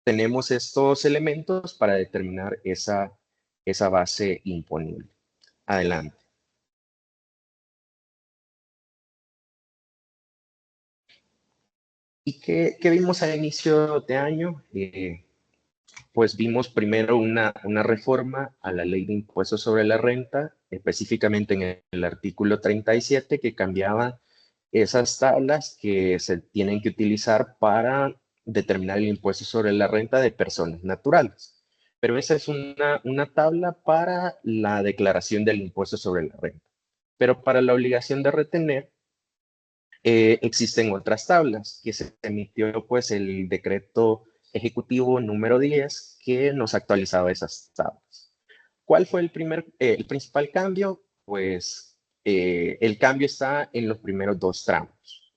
tenemos estos elementos para determinar esa base imponible. Adelante. ¿Y qué vimos a inicio de año? pues vimos primero una reforma a la ley de impuestos sobre la renta, específicamente en el artículo 37, que cambiaba esas tablas que se tienen que utilizar para determinar el impuesto sobre la renta de personas naturales. Pero esa es una tabla para la declaración del impuesto sobre la renta. Pero para la obligación de retener, existen otras tablas que se emitió pues el decreto ejecutivo número 10 que nos actualizaba esas tablas. ¿Cuál fue el principal cambio? Pues el cambio está en los primeros dos tramos.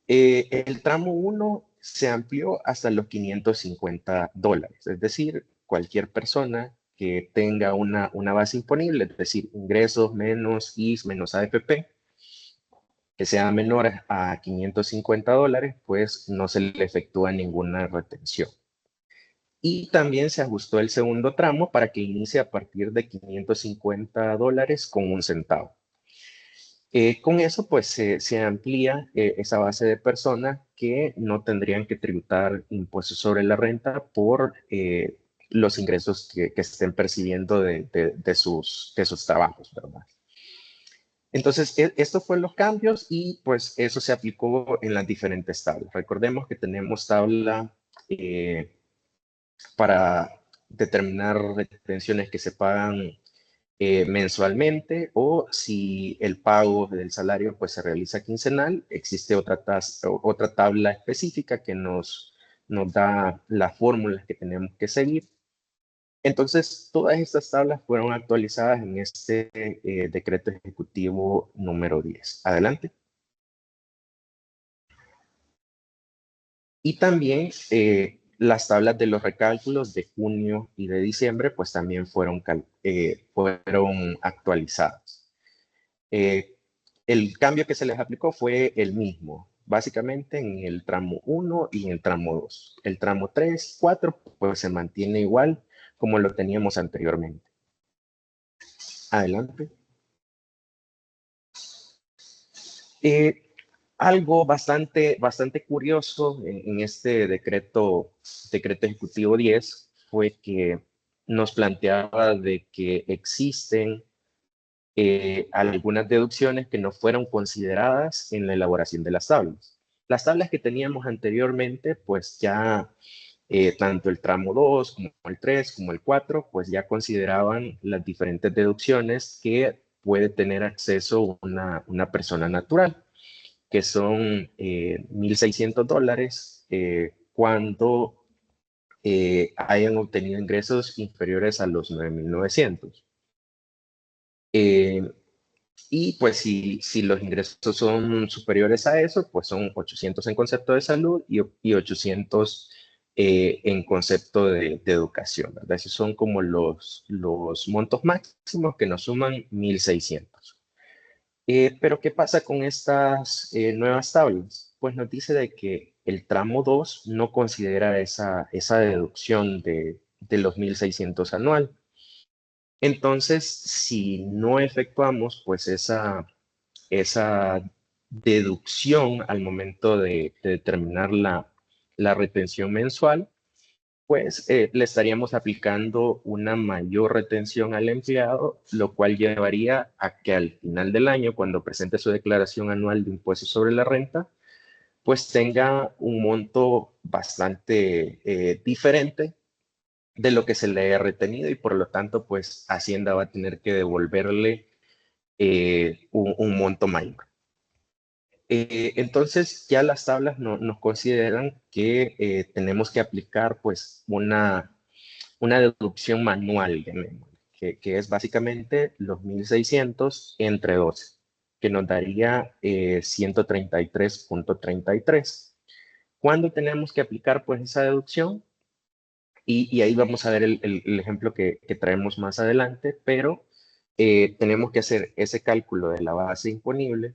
El tramo 1 se amplió hasta los $550, es decir, cualquier persona que tenga una base imponible, es decir, ingresos menos IS menos AFP, que sea menor a $550, pues no se le efectúa ninguna retención. Y también se ajustó el segundo tramo para que inicie a partir de $550 con un centavo. Con eso, pues se amplía esa base de personas que no tendrían que tributar impuestos sobre la renta por los ingresos que estén percibiendo de sus trabajos, ¿verdad? Entonces, estos fueron los cambios y pues eso se aplicó en las diferentes tablas. Recordemos que tenemos tabla para determinar retenciones que se pagan mensualmente, o si el pago del salario pues se realiza quincenal, existe otra tabla específica que nos da las fórmulas que tenemos que seguir. Entonces, todas estas tablas fueron actualizadas en este decreto ejecutivo número 10. Adelante. Y también las tablas de los recálculos de junio y de diciembre, pues también fueron actualizadas. El cambio que se les aplicó fue el mismo, básicamente en el tramo 1 y en el tramo 2. El tramo 3, 4, pues se mantiene igual como lo teníamos anteriormente. Adelante. Eh, Algo bastante curioso en este decreto ejecutivo 10 fue que nos planteaba de que existen algunas deducciones que no fueron consideradas en la elaboración de las tablas. Las tablas que teníamos anteriormente, pues ya tanto el tramo 2 como el 3 como el 4, pues ya consideraban las diferentes deducciones que puede tener acceso una persona natural, que son $1,600 cuando hayan obtenido ingresos inferiores a los 9,900. Y pues si los ingresos son superiores a eso, pues son 800 en concepto de salud y 800 en concepto de educación, ¿verdad? Esos son como los montos máximos que nos suman 1,600. Pero ¿qué pasa con estas nuevas tablas? Pues nos dice de que el tramo 2 no considera esa deducción de los 1,600 anual. Entonces, si no efectuamos pues esa deducción al momento de determinar la retención mensual, pues le estaríamos aplicando una mayor retención al empleado, lo cual llevaría a que al final del año, cuando presente su declaración anual de impuestos sobre la renta, pues tenga un monto bastante diferente de lo que se le haya retenido, y por lo tanto, pues Hacienda va a tener que devolverle un monto mayor. Entonces, ya las tablas nos consideran que tenemos que aplicar pues una deducción manual, que es básicamente los 1,600 entre 12, que nos daría 133.33. ¿Cuándo tenemos que aplicar pues esa deducción? Y ahí vamos a ver el ejemplo que traemos más adelante, pero tenemos que hacer ese cálculo de la base imponible.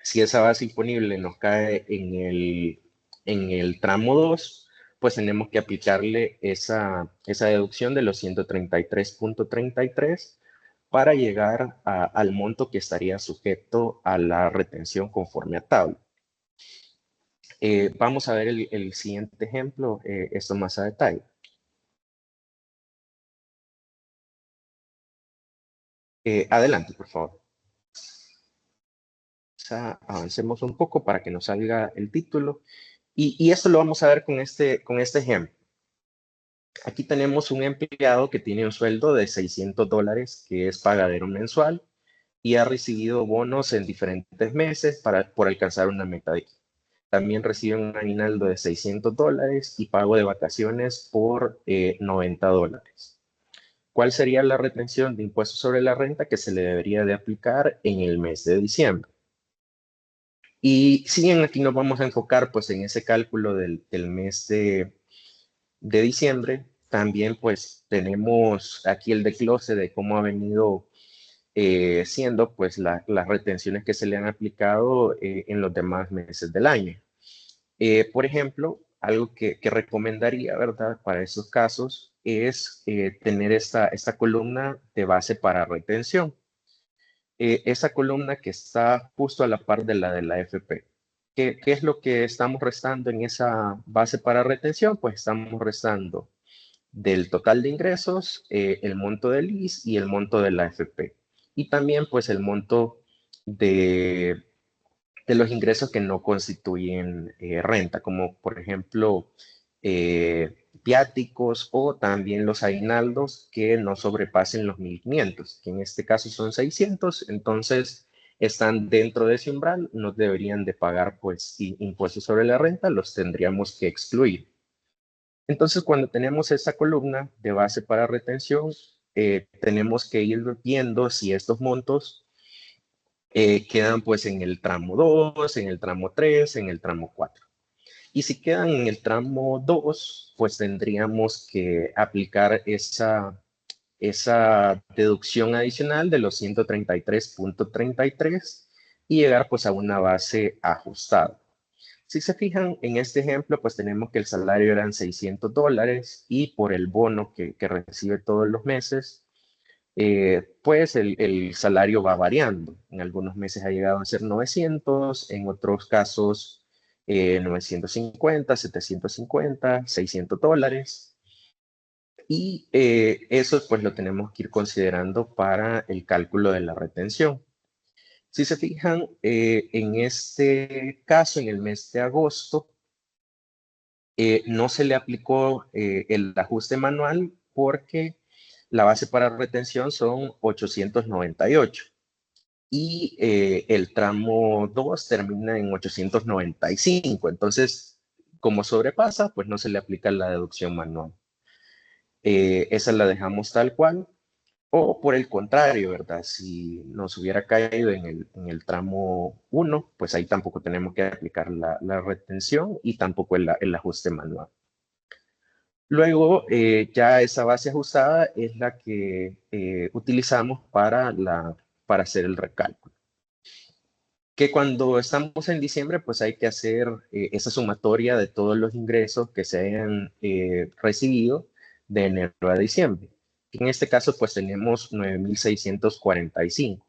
Si esa base imponible nos cae en el tramo 2, pues tenemos que aplicarle esa deducción de los 133.33 para llegar al monto que estaría sujeto a la retención conforme a tabla. Vamos a ver el siguiente ejemplo, esto más a detalle. Adelante, por favor. Avancemos un poco para que nos salga el título. Y esto lo vamos a ver con este ejemplo. Aquí tenemos un empleado que tiene un sueldo de $600, que es pagadero mensual, y ha recibido bonos en diferentes meses por alcanzar una meta. También recibe un aguinaldo de $600 y pago de vacaciones por $90. ¿Cuál sería la retención de impuestos sobre la renta que se le debería de aplicar en el mes de diciembre? Y si bien aquí nos vamos a enfocar pues en ese cálculo del mes de diciembre, también pues tenemos aquí el desglose de cómo ha venido siendo pues las retenciones que se le han aplicado en los demás meses del año. Por ejemplo, algo que recomendaría, ¿verdad? Para esos casos es tener esta columna de base para retención. Esa columna que está justo a la par de la FP. ¿Qué es lo que estamos restando en esa base para retención? Pues estamos restando del total de ingresos, el monto del IS y el monto de la FP. Y también pues el monto de, de los ingresos que no constituyen renta, como por ejemplo viáticos o también los aguinaldos que no sobrepasen los 1.500, que en este caso son 600, entonces están dentro de ese umbral, no deberían de pagar pues impuestos sobre la renta, los tendríamos que excluir. Entonces, cuando tenemos esa columna de base para retención, tenemos que ir viendo si estos montos quedan pues en el tramo 2, en el tramo 3, en el tramo 4. Y si quedan en el tramo 2, pues tendríamos que aplicar esa deducción adicional de los 133.33 y llegar pues a una base ajustada. Si se fijan en este ejemplo, pues tenemos que el salario eran $600 y por el bono que recibe todos los meses, pues el salario va variando. En algunos meses ha llegado a ser 900, en otros casos 950, 750, $600. Y eso pues lo tenemos que ir considerando para el cálculo de la retención. Si se fijan, en este caso, en el mes de agosto, no se le aplicó el ajuste manual porque la base para retención son 898 y el tramo 2 termina en 895. Entonces, como sobrepasa, pues no se le aplica la deducción manual. Esa la dejamos tal cual. O por el contrario, ¿verdad? Si nos hubiera caído en el tramo 1, pues ahí tampoco tenemos que aplicar la retención y tampoco el ajuste manual. Luego, ya esa base ajustada es la que utilizamos para hacer el recálculo. Que cuando estamos en diciembre, pues hay que hacer esa sumatoria de todos los ingresos que se hayan recibido de enero a diciembre. En este caso, pues tenemos 9.645.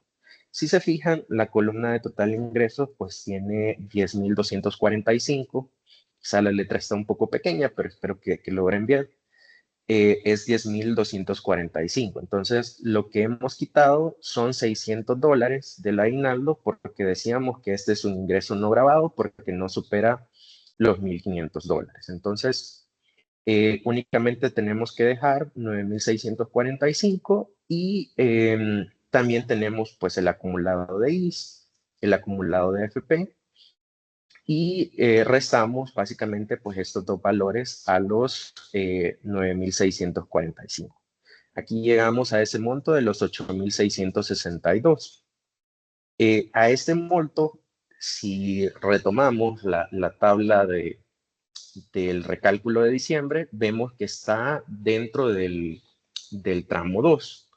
Si se fijan, la columna de total ingresos, pues tiene 10.245. Quizá la letra está un poco pequeña, pero espero que logren ver. Es 10.245. Entonces, lo que hemos quitado son $600 del aguinaldo porque decíamos que este es un ingreso no grabado porque no supera los $1.500. Entonces, únicamente tenemos que dejar 9.645 y también tenemos pues el acumulado de IS, el acumulado de FP y restamos básicamente pues estos dos valores a los 9.645. Aquí llegamos a ese monto de los 8.662. A este monto, si retomamos la tabla del recálculo de diciembre, vemos que está dentro del tramo 2.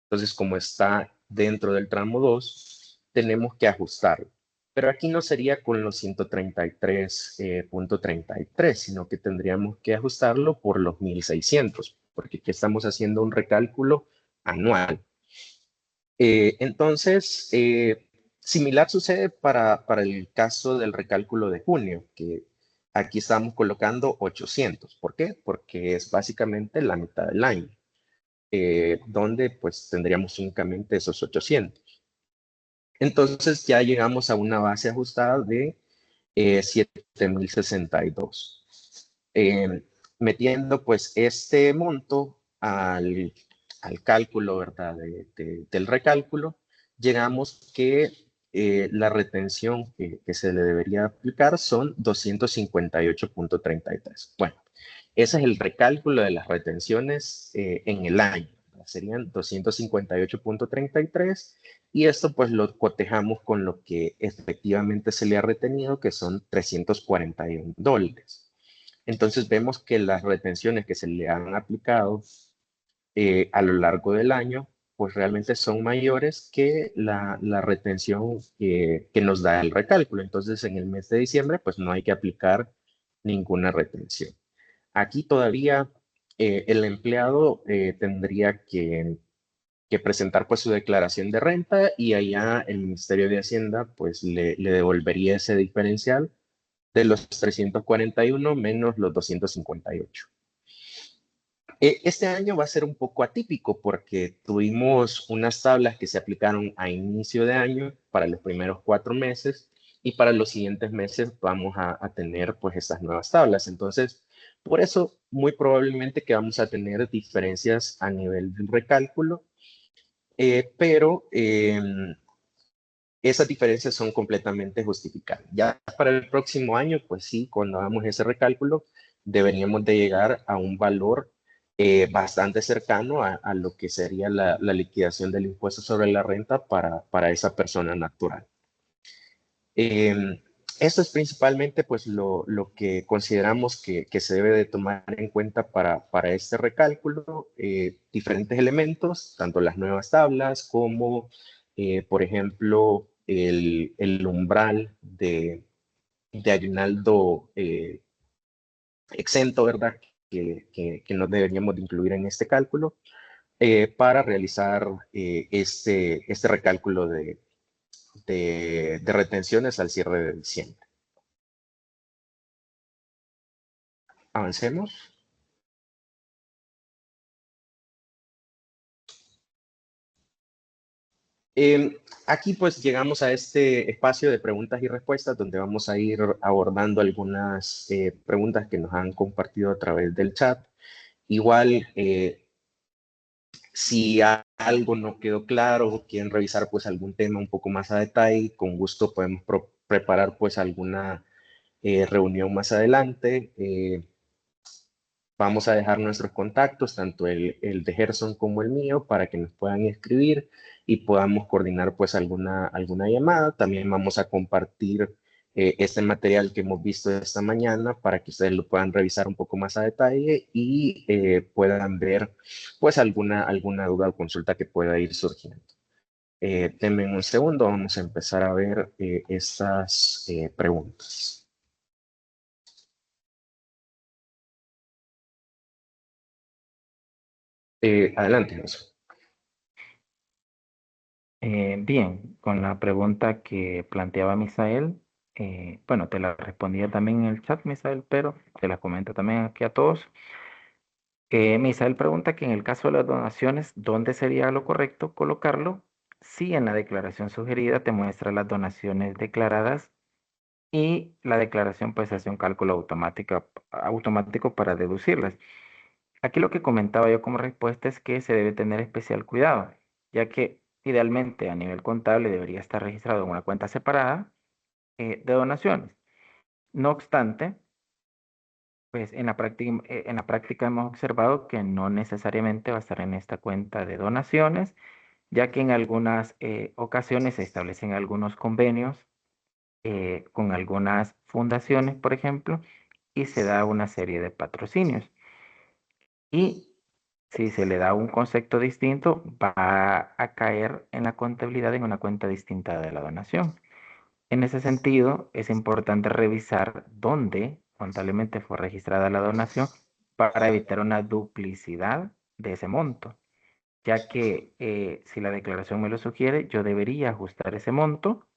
Entonces, como está dentro del tramo 2, tenemos que ajustarlo. Pero aquí no sería con los 133.33, sino que tendríamos que ajustarlo por los 1.600, porque aquí estamos haciendo un recálculo anual. Entonces, similar sucede para el caso del recálculo de junio, que aquí estamos colocando 800. ¿Por qué? Porque es básicamente la mitad del año. donde pues tendríamos únicamente esos 800. Entonces ya llegamos a una base ajustada de 7.062. Eh, Metiendo pues este monto al cálculo, ¿verdad? Del recálculo, llegamos que la retención que se le debería aplicar son 258.33. Bueno, ese es el recálculo de las retenciones en el año. Serían 258.33 y esto pues lo cotejamos con lo que efectivamente se le ha retenido, que son $341. Entonces vemos que las retenciones que se le han aplicado a lo largo del año, pues realmente son mayores que la retención que nos da el recálculo. Entonces en el mes de diciembre, pues no hay que aplicar ninguna retención. Aquí todavía el empleado tendría que presentar pues su declaración de renta y allá el Ministerio de Hacienda pues le devolvería ese diferencial de los 341 menos los 258. Este año va a ser un poco atípico porque tuvimos unas tablas que se aplicaron a inicio de año para los primeros 4 meses y para los siguientes meses vamos a tener pues estas nuevas tablas. Entonces, por eso muy probablemente que vamos a tener diferencias a nivel del recálculo, pero esas diferencias son completamente justificadas. Ya para el próximo año, pues sí, cuando hagamos ese recálculo, deberíamos de llegar a un valor bastante cercano a lo que sería la liquidación del impuesto sobre la renta para esa persona natural. Esto es principalmente pues lo que consideramos que se debe de tomar en cuenta para este recálculo, diferentes elementos, tanto las nuevas tablas como, por ejemplo, el umbral de aguinaldo exento, ¿verdad? Que nos deberíamos de incluir en este cálculo para realizar este recálculo de retenciones al cierre de diciembre. Avancemos. Aquí pues llegamos a este espacio de preguntas y respuestas donde vamos a ir abordando algunas preguntas que nos han compartido a través del chat. Igual, si algo no quedó claro o quieren revisar pues algún tema un poco más a detalle, con gusto podemos preparar pues alguna reunión más adelante. Vamos a dejar nuestros contactos, tanto el de Gerson como el mío, para que nos puedan escribir y podamos coordinar pues alguna llamada. También vamos a compartir este material que hemos visto esta mañana para que ustedes lo puedan revisar un poco más a detalle y puedan ver pues alguna duda o consulta que pueda ir surgiendo. Denme un segundo, vamos a empezar a ver estas preguntas. Adelante, Gerson. Bien, con la pregunta que planteaba Misael, bueno, te la respondía también en el chat, Misael, pero te la comento también aquí a todos. Misael pregunta que en el caso de las donaciones, ¿dónde sería lo correcto colocarlo? Si en la declaración sugerida te muestra las donaciones declaradas y la declaración pues hace un cálculo automático para deducirlas. Aquí lo que comentaba yo como respuesta es que se debe tener especial cuidado, ya que idealmente a nivel contable debería estar registrado en una cuenta separada de donaciones. No obstante, pues en la práctica hemos observado que no necesariamente va a estar en esta cuenta de donaciones, ya que en algunas ocasiones se establecen algunos convenios con algunas fundaciones, por ejemplo, y se da una serie de patrocinios. Y si se le da un concepto distinto, va a caer en la contabilidad en una cuenta distinta de la donación. En ese sentido, es importante revisar dónde contablemente fue registrada la donación para evitar una duplicidad de ese monto, ya que si la declaración me lo sugiere, yo debería ajustar ese monto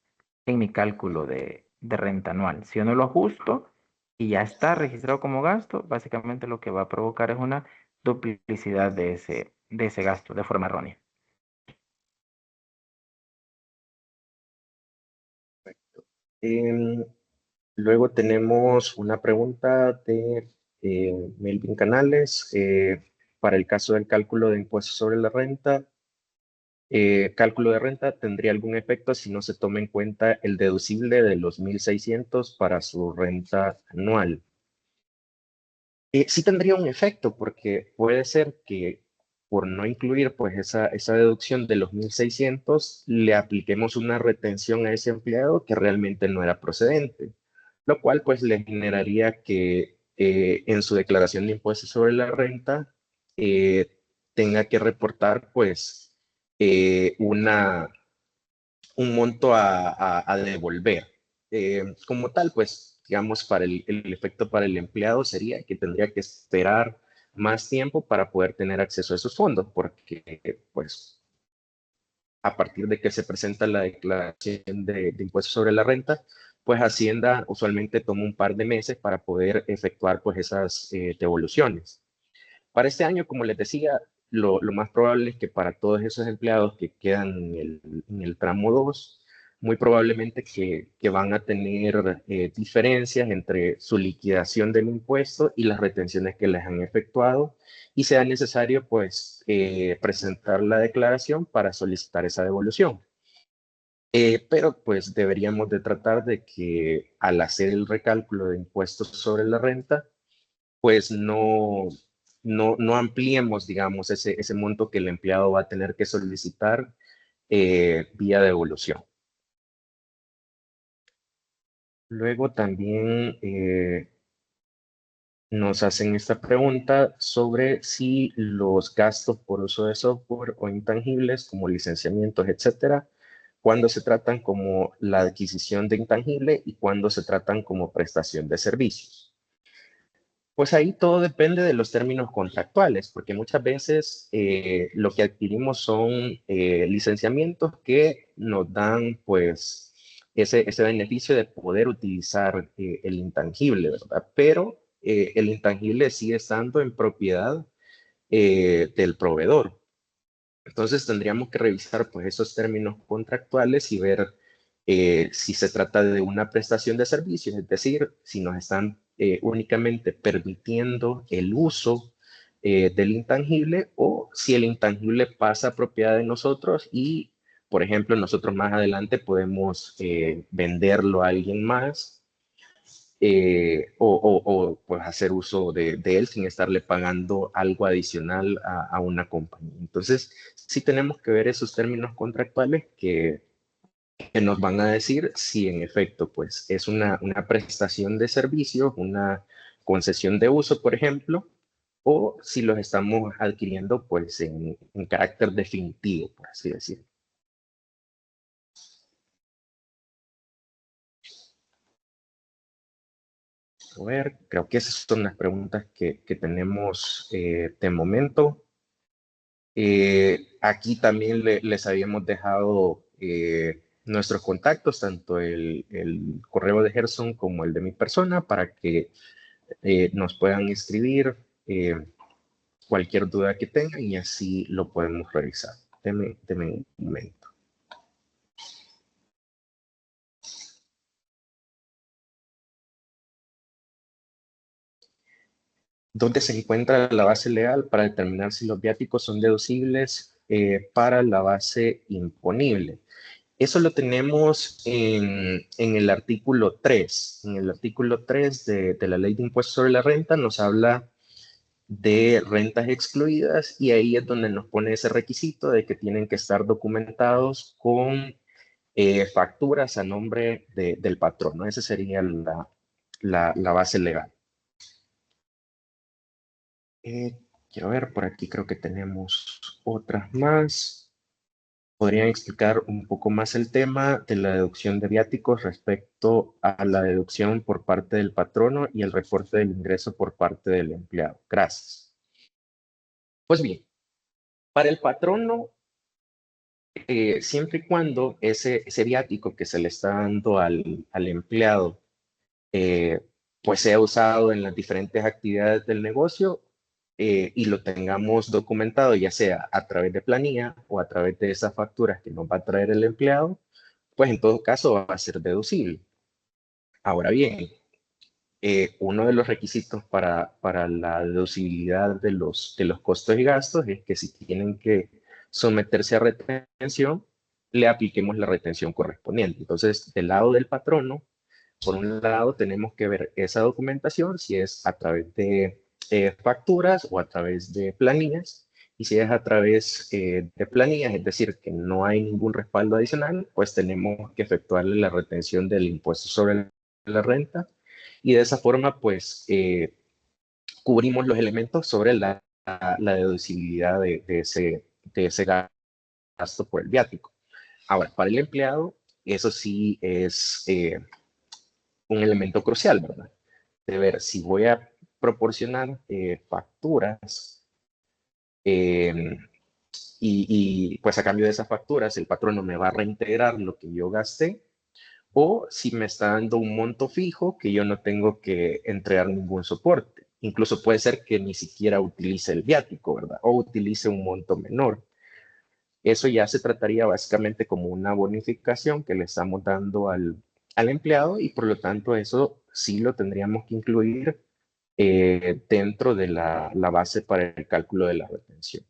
en mi cálculo de renta anual. Si yo no lo ajusto y ya está registrado como gasto, básicamente lo que va a provocar es una duplicidad de ese gasto de forma errónea. Em, Luego tenemos una pregunta de Melvin Canales. Para el caso del cálculo de impuestos sobre la renta, cálculo de renta tendría algún efecto si no se toma en cuenta el deducible de los 1.600 para su renta anual. Sí tendría un efecto porque puede ser que por no incluir pues esa deducción de los 1.600 le apliquemos una retención a ese empleado que realmente no era procedente, lo cual pues le generaría que en su declaración de impuestos sobre la renta eh, tenga que reportar pues un monto a devolver. Como tal, pues, digamos, para el efecto para el empleado sería que tendría que esperar más tiempo para poder tener acceso a esos fondos, porque, pues, a partir de que se presenta la declaración de impuestos sobre la renta, pues Hacienda usualmente toma un par de meses para poder efectuar, pues, esas devoluciones. Para este año, como les decía, lo más probable es que para todos esos empleados que quedan en el tramo 2, muy probablemente que van a tener diferencias entre su liquidación del impuesto y las retenciones que les han efectuado y sea necesario pues presentar la declaración para solicitar esa devolución. Pero pues deberíamos de tratar de que al hacer el recálculo de impuestos sobre la renta, pues no ampliemos, digamos, ese monto que el empleado va a tener que solicitar vía devolución. Luego también nos hacen esta pregunta sobre si los gastos por uso de software o intangibles como licenciamientos, etcétera, cuando se tratan como la adquisición de intangible y cuando se tratan como prestación de servicios. Pues ahí todo depende de los términos contractuales, porque muchas veces lo que adquirimos son licenciamientos que nos dan pues ese beneficio de poder utilizar el intangible, ¿verdad? Pero el intangible sigue estando en propiedad del proveedor. Entonces tendríamos que revisar pues esos términos contractuales y ver si se trata de una prestación de servicios, es decir, si nos están únicamente permitiendo el uso del intangible o si el intangible pasa a propiedad de nosotros y, por ejemplo, nosotros más adelante podemos venderlo a alguien más pues hacer uso de él sin estarle pagando algo adicional a una compañía. Entonces, sí tenemos que ver esos términos contractuales que nos van a decir si en efecto pues es una prestación de servicios, una concesión de uso, por ejemplo, o si los estamos adquiriendo pues en carácter definitivo, por así decirlo. A ver, creo que esas son las preguntas que tenemos de momento. Aquí también les habíamos dejado nuestros contactos, tanto el correo de Gerson como el de mi persona, para que nos puedan escribir cualquier duda que tengan y así lo podemos revisar. Deme un momento. ¿Dónde se encuentra la base legal para determinar si los viáticos son deducibles para la base imponible? Eso lo tenemos en el artículo 3. En el artículo 3 de la Ley de Impuestos sobre la Renta nos habla de rentas excluidas y ahí es donde nos pone ese requisito de que tienen que estar documentados con facturas a nombre del patrón, ¿no? Esa sería la base legal. Quiero ver, por aquí creo que tenemos otras más. ¿Podrían explicar un poco más el tema de la deducción de viáticos respecto a la deducción por parte del patrono y el reporte del ingreso por parte del empleado? Gracias. Pues bien, para el patrono, siempre y cuando ese viático que se le está dando al empleado, eh, pues sea usado en las diferentes actividades del negocio, y lo tengamos documentado, ya sea a través de planilla o a través de esas facturas que nos va a traer el empleado, pues en todo caso va a ser deducible. Ahora bien, uno de los requisitos para la deducibilidad de los costos y gastos es que si tienen que someterse a retención, le apliquemos la retención correspondiente. Entonces, del lado del patrono, por un lado, tenemos que ver esa documentación, si es a través de facturas o a través de planillas. Y si es a través de planillas, es decir, que no hay ningún respaldo adicional, pues tenemos que efectuarle la retención del impuesto sobre la renta. Y de esa forma, pues, cubrimos los elementos sobre la deducibilidad de ese gasto por el viático. Ahora, para el empleado, eso sí es un elemento crucial, ¿verdad? De ver si voy a proporcionar facturas eh, pues a cambio de esas facturas el patrono me va a reintegrar lo que yo gasté o si me está dando un monto fijo que yo no tengo que entregar ningún soporte. Incluso puede ser que ni siquiera utilice el viático, ¿verdad? O utilice un monto menor. Eso ya se trataría básicamente como una bonificación que le estamos dando al empleado y por lo tanto eso sí lo tendríamos que incluir dentro de la base para el cálculo de la retención.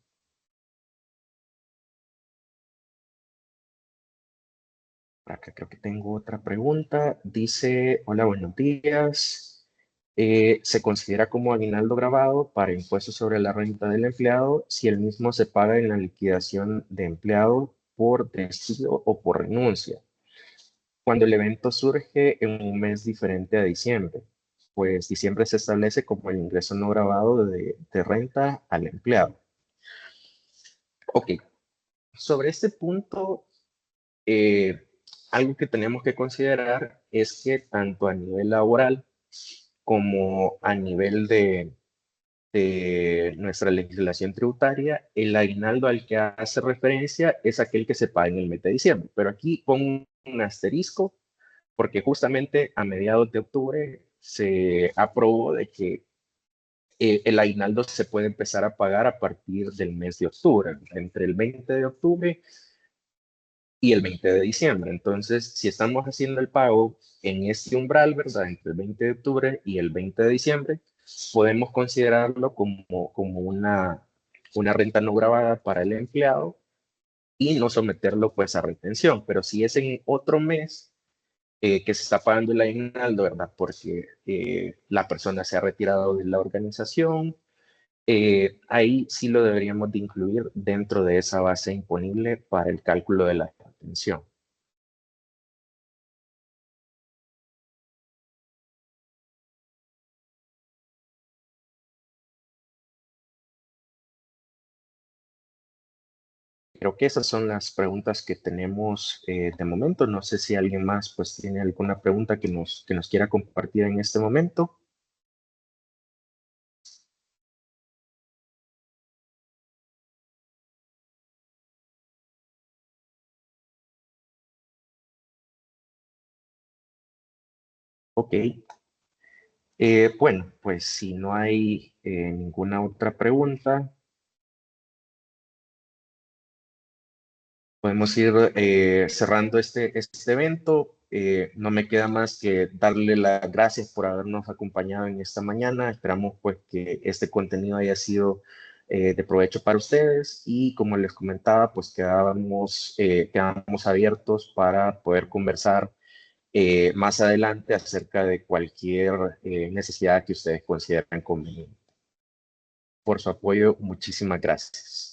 Acá creo que tengo otra pregunta. Dice, hola, buenos días. ¿Se considera como aguinaldo grabado para impuestos sobre la renta del empleado si el mismo se paga en la liquidación de empleado por despido o por renuncia? Cuando el evento surge en un mes diferente a diciembre, pues diciembre se establece como el ingreso no grabado de renta al empleado. Ok, sobre este punto, eh, algo que tenemos que considerar es que tanto a nivel laboral como a nivel de nuestra legislación tributaria, el aguinaldo al que hace referencia es aquel que se paga en el mes de diciembre. Pero aquí pongo un asterisco porque justamente a mediados de octubre se aprobó de que el aguinaldo se puede empezar a pagar a partir del mes de octubre, entre el 20 de octubre y el 20 de diciembre. Entonces, si estamos haciendo el pago en este umbral, ¿verdad? Entre el 20 de octubre y el 20 de diciembre, podemos considerarlo como una renta no grabada para el empleado y no someterlo pues a retención. Pero si es en otro mes que se está pagando el aguinaldo, ¿verdad? Porque la persona se ha retirado de la organización, ahí sí lo deberíamos de incluir dentro de esa base imponible para el cálculo de la retención. Creo que esas son las preguntas que tenemos de momento. No sé si alguien más pues tiene alguna pregunta que nos quiera compartir en este momento. Ok. Bueno, pues si no hay ninguna otra pregunta, podemos ir cerrando este evento. No me queda más que darle las gracias por habernos acompañado en esta mañana. Esperamos pues que este contenido haya sido de provecho para ustedes y como les comentaba, pues quedamos abiertos para poder conversar más adelante acerca de cualquier necesidad que ustedes consideren conveniente. Por su apoyo, muchísimas gracias.